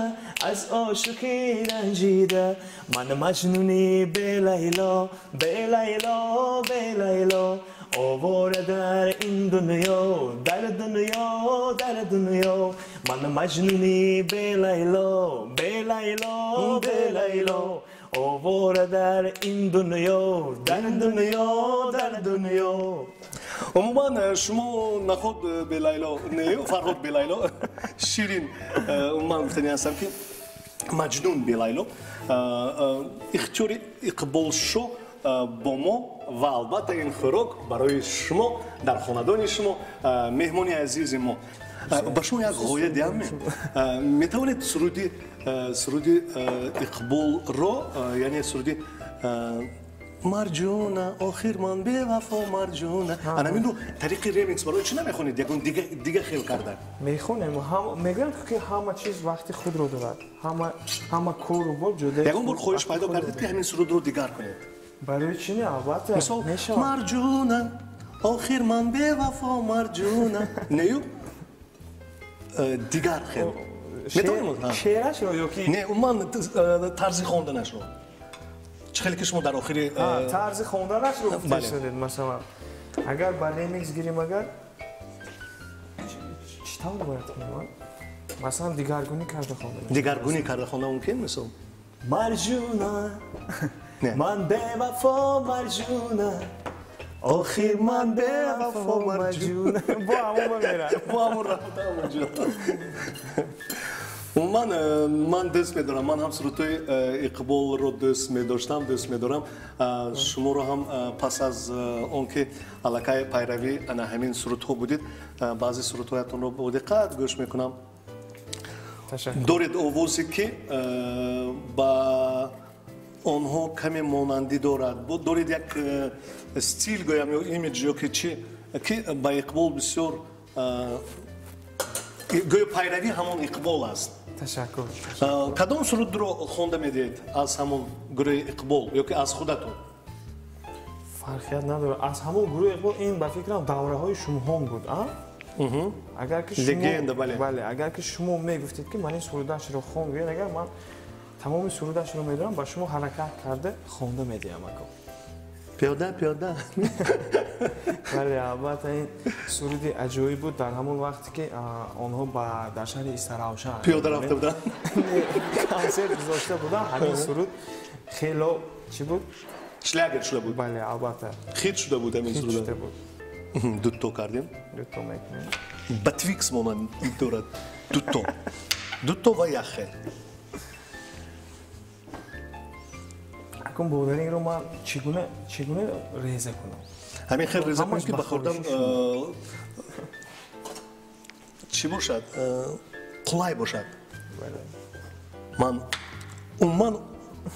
از عاشقی رنجیده من مجنونی به لیلا به لیلا به لیلا آواره در این دنیا در دنیا در دنیا من مجنونی به لیلا به لیلا به لیلا آواره در این دنیا در دنیا در دنیا. عموما شما نخود به لیلا نه فرهاد به لیلا شیرین من گفتنی هستم که مجنون به لیلا اختیاری اقبال شو با ما و البته این خوراک برای شما در خاندان شما مهمانی عزیز ما با شما یک غایه دیم میتوانید سرودی اقبال رو یعنی سرودی مرجونه آخر من به وفا مرجونه انا اینو طریق ریمیکس برای چی نمیخونید یکون دیگه خیل کردن میخونیم میگن که همه چیز وقتی خود رو دارد همه کور و بول جدا یکون بار خواهش پیدا کردید که همین سرود رو دیگر کنید برای چی نه البته مثلا مرجونه آخر من به وفا مرجونه نیو دیگر خیل میتونیم شعرش رو یا کی نه من طرز خواندنش رو چه خیلی که شما در آخری طرز خواندنش رو گفته شدید مثلا اگر با ریمیکس گیریم اگر چطور باید کنیم مثلا دیگرگونی کرده خواندن دیگرگونی کرده خواندن ممکن مثلا مرجونه من به وفا مرجونه آخر من به وفا مرجونه با همون بمیرن با همون رفته مرجونه من دست میدارم من هم سرودهای اقبال رو دست میداشتم دست میدارم شما رو هم پس از اون که علاقه پیروی انا همین سرودها بودید بعضی سرودهایتون رو با دقت گوش میکنم دارید آوازی که با آنها کمی مانندی دارد دارید یک استیل گویم یا ایمیج که چی که با اقبال بسیار گویا پیروی همون اقبال است تشکر کدام سرود رو خونده میدید از همون گروه اقبال یا که از خودتون فرقیت نداره از همون گروه اقبال این به فکرم دوره های شما هم بود اگر که شما بله اگر که شما میگفتید که من این سرودش رو خوندم اگر من تمام سرودش رو میدونم با شما حرکت کرده خونده میدیم پیاده بله البته این سرودی عجیبی بود در همون وقتی که آنها در شهر استراوشن پیاده رفته بودن کنسرت گذاشته بودن همین سرود خیلی چی بود شلاگر شده بود بله البته خیت شده بود همین سرود دوتو کردیم دوتو میکنیم باتویکس مومن دارد دوتو و یخه اکن بودنی رو من چگونه ریزه کنم همین خیلی ریزه کنیم که بخوردم چی باشد قلای باشد من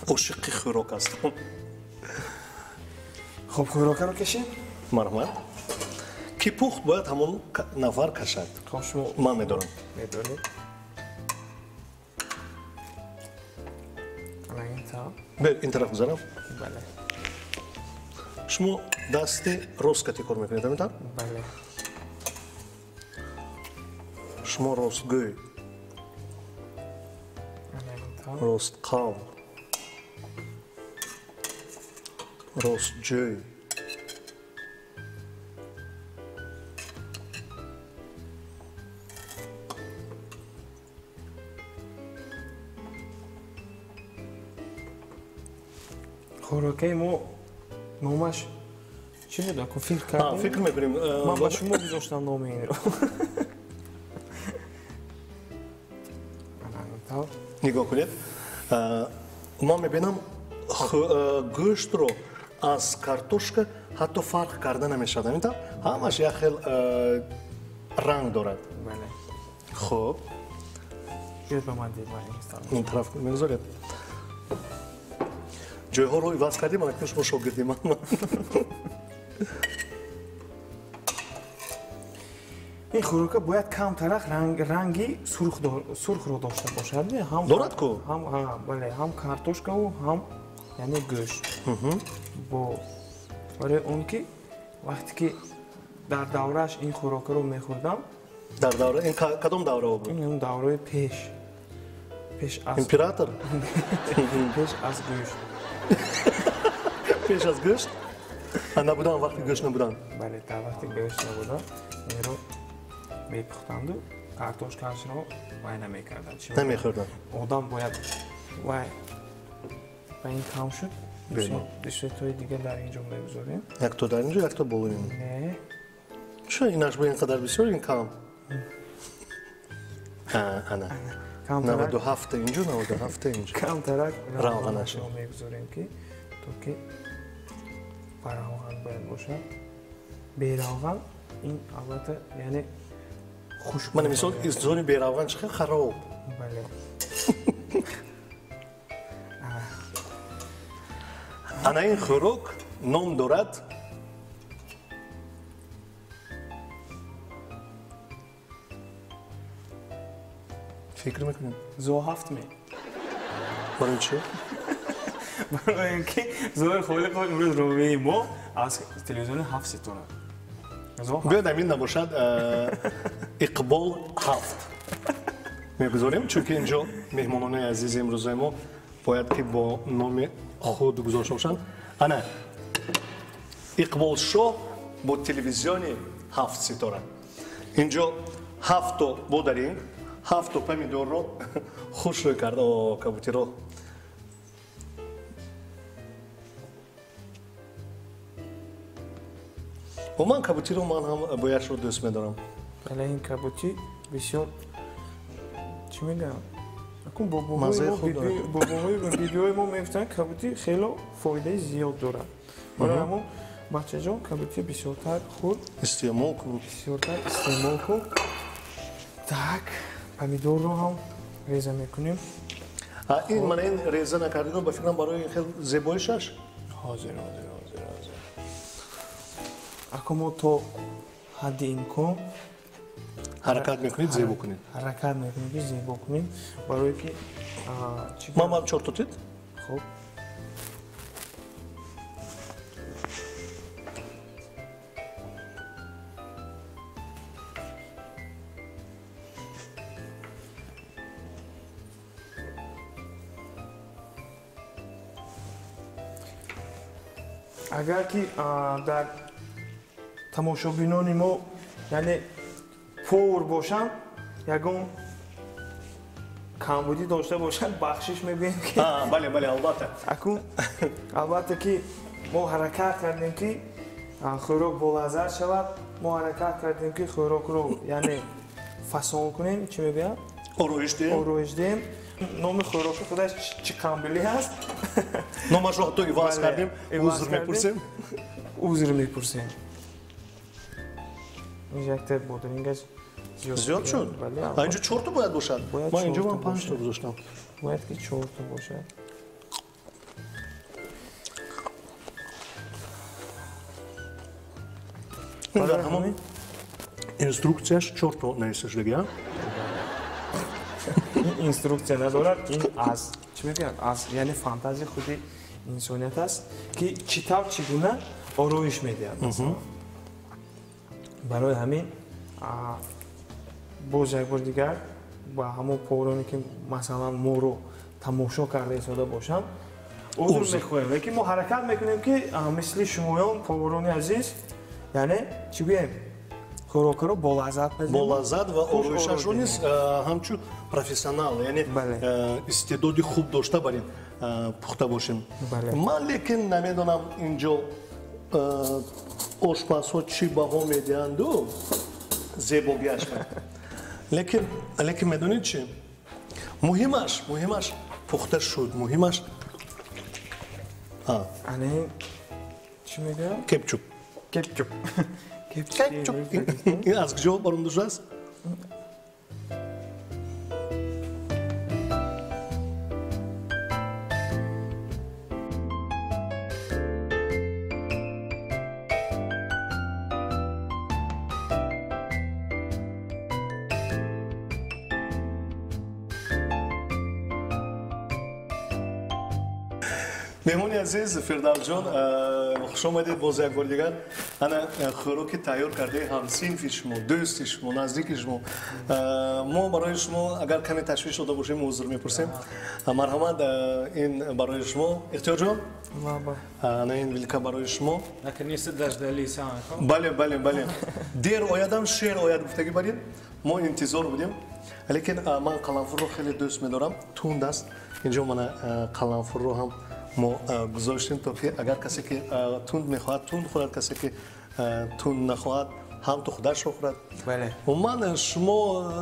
عاشق خوراک هستم خب خوراک رو کشیم مرحمت که پخت باید همون نفر کشد خب شما من میدارم میدونید این طرف بزنم بله شما دست راست کتی کار میکنید همین طور؟ بله شما راست گوی راست قام راست جوی خوراکی ما نامش چی بود؟ اکو فکر کردیم؟ فکر میکنیم من با شما گذاشتم نام این رو نگاه کنید ما میبینم گوشت رو از کارتوشکا حتی فرق کرده نمیشد میتونم همش یک خیل رنگ دارد بله خب بیاد به من دید من اینستان این طرف میگذارید جایها رو عوض کردیم من اکنون شما شاگردیم این خوراک باید کم طرح رنگی سرخ رو داشته باشد هم دارد کو؟ بله هم کارتوشکا و هم یعنی گوشت برای اون که وقتی که در دورش این خوراک رو میخوردم در دوره این کدام دوره بود؟ این دوره پیش از امپراتور پیش از گوشت پیش از گوشت نبودن وقتی گوشت نبودن بله در وقتی گوشت نبودن این رو میپختند و کارتوشکاش رو وای نمیکردن نمیخوردن آدم باید وای و این کم شد دوشتای دیگه در اینجا میگذاریم یک تا در اینجا یک تا بولیم نه چرا اینش با اینقدر بسیار این کم؟ انا 97 اینجا 97 اینجا کم ترک روغنش رو میگذاریم که تو که فراوان باید باشه بیروغن این البته یعنی خوشبو من مثال زونی بیروغن چقدر خراب بله انا این خوراک نام دارد فکر میکنیم زو هفت می برای چی؟ برای اینکه زور خیلی خوب امروز روی ما از تلویزیون هفت ستاره بیاد همین نباشد اقبال هفت میگذاریم چون که اینجا مهمانان عزیز امروز ما باید که با نام خود گذاشته باشند انا اقبال شاه با تلویزیون هفت ستاره اینجا هفت تا با داریم هفت تا پمیدور رو خوش رو کرده کبوتر رو و من کبوتر رو من هم بایش رو دوست میدارم بله این کبوتی بسیار چی میگم اکن مزه خوب داره باباهای ویدیوهای ما میفتن کبوتی خیلی فایده زیاد داره برای همون بچه جان کبوتی بسیارتر خود استعمال کن بسیارتر استعمال کن так پمیدور رو هم ریزه میکنیم این من این ریزه نکردیم با فکرم برای خیلی زیبایشش حاضر اکن ما تو حد امکان حرکت میکنید زیبا کنید حرکت میکنید زیبا کنید برای که ما هم چرتوتید خب اگر که در تماشابینان ما یعنی پور باشن یکم کمبودی داشته باشن بخشش میبینیم که بله البته اکون البته که ما حرکت کردیم که خوراک بولذت شود ما حرکت کردیم که خوراک رو یعنی فسان کنیم چی میگم آرایش دیم نام خوراک خودش چی کامبلی هست نامش رو حتی عوض کردیم عذر میپرسیم اینجا یک تر بودرینگش زیاد شد؟ اینجا 4 تا باید باشد ما اینجا من 5 تا گذاشتم باید که 4 تا باشد این در همون اینسترکسیش 4 تا نیستش دیگه این اینسترکسیا ندارد این از چی میگن از یعنی فانتزی خودی انسانیت است که چگونه آرایش میدهد برای همین باز یک بار دیگر با همون پورانی که مثلا ما رو تماشا کرده ایستاده باشن عذر میخوایم و که ما حرکت میکنیم که مثل شمایان پورانی عزیز یعنی چی بگیم خوراک رو با لذت بزنیم با لذت و آرایشش رو نیست همچون پروفесіонал یعنی استعدادی خوب داشته باشین پخته باشیم من لیکن نمیدونم اینجا آشپزها چی بها میدهند و زیباییش لیکن میدونید چی مهمش پخته شد مهمش انی چی میگم کپچوپ این از کجا برام دوست است مهمونی عزیز فردوس جان خوش آمدید باز یک بار دیگر انا خوراک تیار کرده همسینف شما دوست شما نزدیک شما ما برای شما اگر کمی تشویش شده باشیم عذر میپرسیم مرحمت این برای شما اختیار جان انا این ویلکا برای شما نکنیست داشتالی سان بله دیر آیدم شیر آید گفتگی برید ما انتظار بودیم لیکن من قلنفر رو خیلی دوست میدارم تند است اینجا من قلنفر رو هم ما گذاشتیم تا که اگر کسی که تند میخواهد تند خورد کسی که تند نخواهد هم تو خودش رو خورد بله و من شما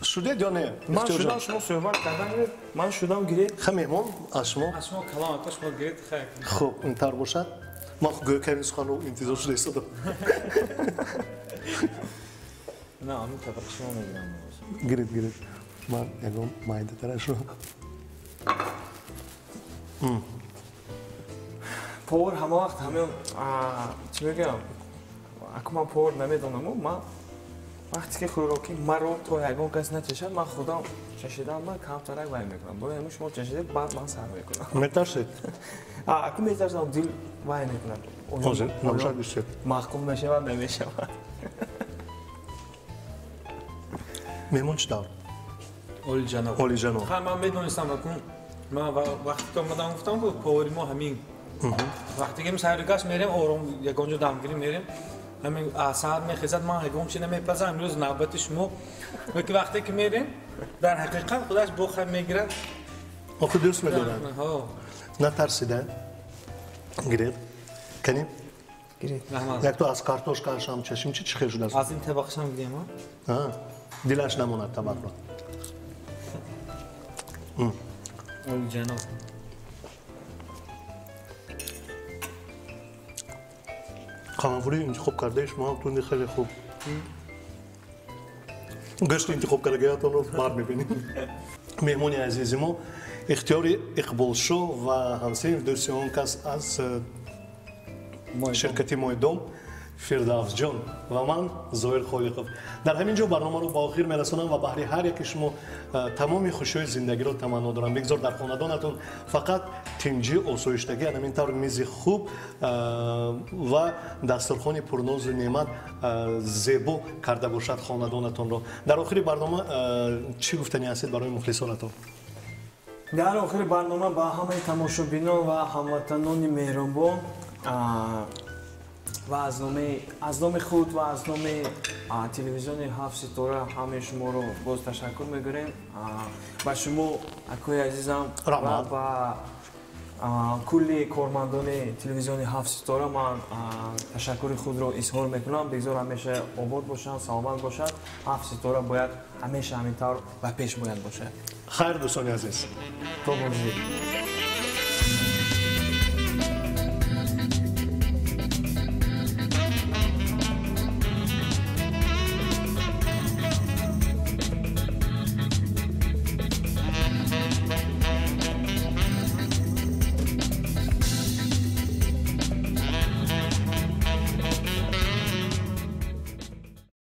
شدید یا نه من شدم شما صحبت کردن من شدم گرید خب مهمان از شما کلام اتش ما گرید خیلی خب اینطور باشد من گویا که این سخن رو انتظار شده ایستادم نه همین طبق شما میگیرم گرید من یکم مایده ترش رو پور همه وقت همه چی میگم اگه من پور نمیدونم من وقتی که خوراکی مرا تو یکم کس نچشد من خودم چشیدم من کمترک وای میکنم برای همین شما چشیدید بعد من سر میکنم میترسید اگه میترسم دل وای میکنم نمیشد بیشتر محکوم بشه و نمیشه مهمون چی دار؟ اولی جناب خب من میدونستم من وقتی که اومدم گفتم که پوری ما همین وقتی که سرگاش میریم آروم یکونجا دامگیری میریم همین اعصاب میخیزد من هیچ چیزی نمیپذیرم امروز نوبت شما وقتی که میریم در حقیقت خودش بخور میگیره آخه دوست میدارن نترسیدن گرید کنیم یک تو از کارتوشکاش هم چشیم چی خیلی شده است از این طبقش هم دیدیم دلش نموند طبق رو اولی جناب قلنفری انتخاب کرده شما هم توندی خیلی خوب گشت انتخاب کردگیاتون رو بر میبینیم مهمونی عزیزی ما اختیار اقبال شو و همسین دوستیون کس از شرکتی مایدوم فردوس جان و من زهیر خالقов در همین جا برنامه رو با آخر میرسونم و بهره هر یک شما تمام خوشی زندگی رو تمنا دارم بگذار در خانه‌دانتون فقط تنجی آسایشتگی همین طور میز خوب و دسترخوان پرناز و نعمت زیبا کرده باشد خانه‌دانتون رو در آخر برنامه چی گفتنی هستید برای مخلصانتون در آخر برنامه با همه تماشابینان و هموطنان مهربان و از نام خود و از نام تلویزیون 7 ستاره همه شما رو باز تشکر میگویم با شما اکوی عزیزم و با کلی کارمندان تلویزیون 7 ستاره من تشکر خود رو اظهار میکنم بگذار همیشه آباد باشن سلامت باشن 7 ستاره باید همیشه همینطور و پیش باید باشه خیر دوستان عزیز تو باشید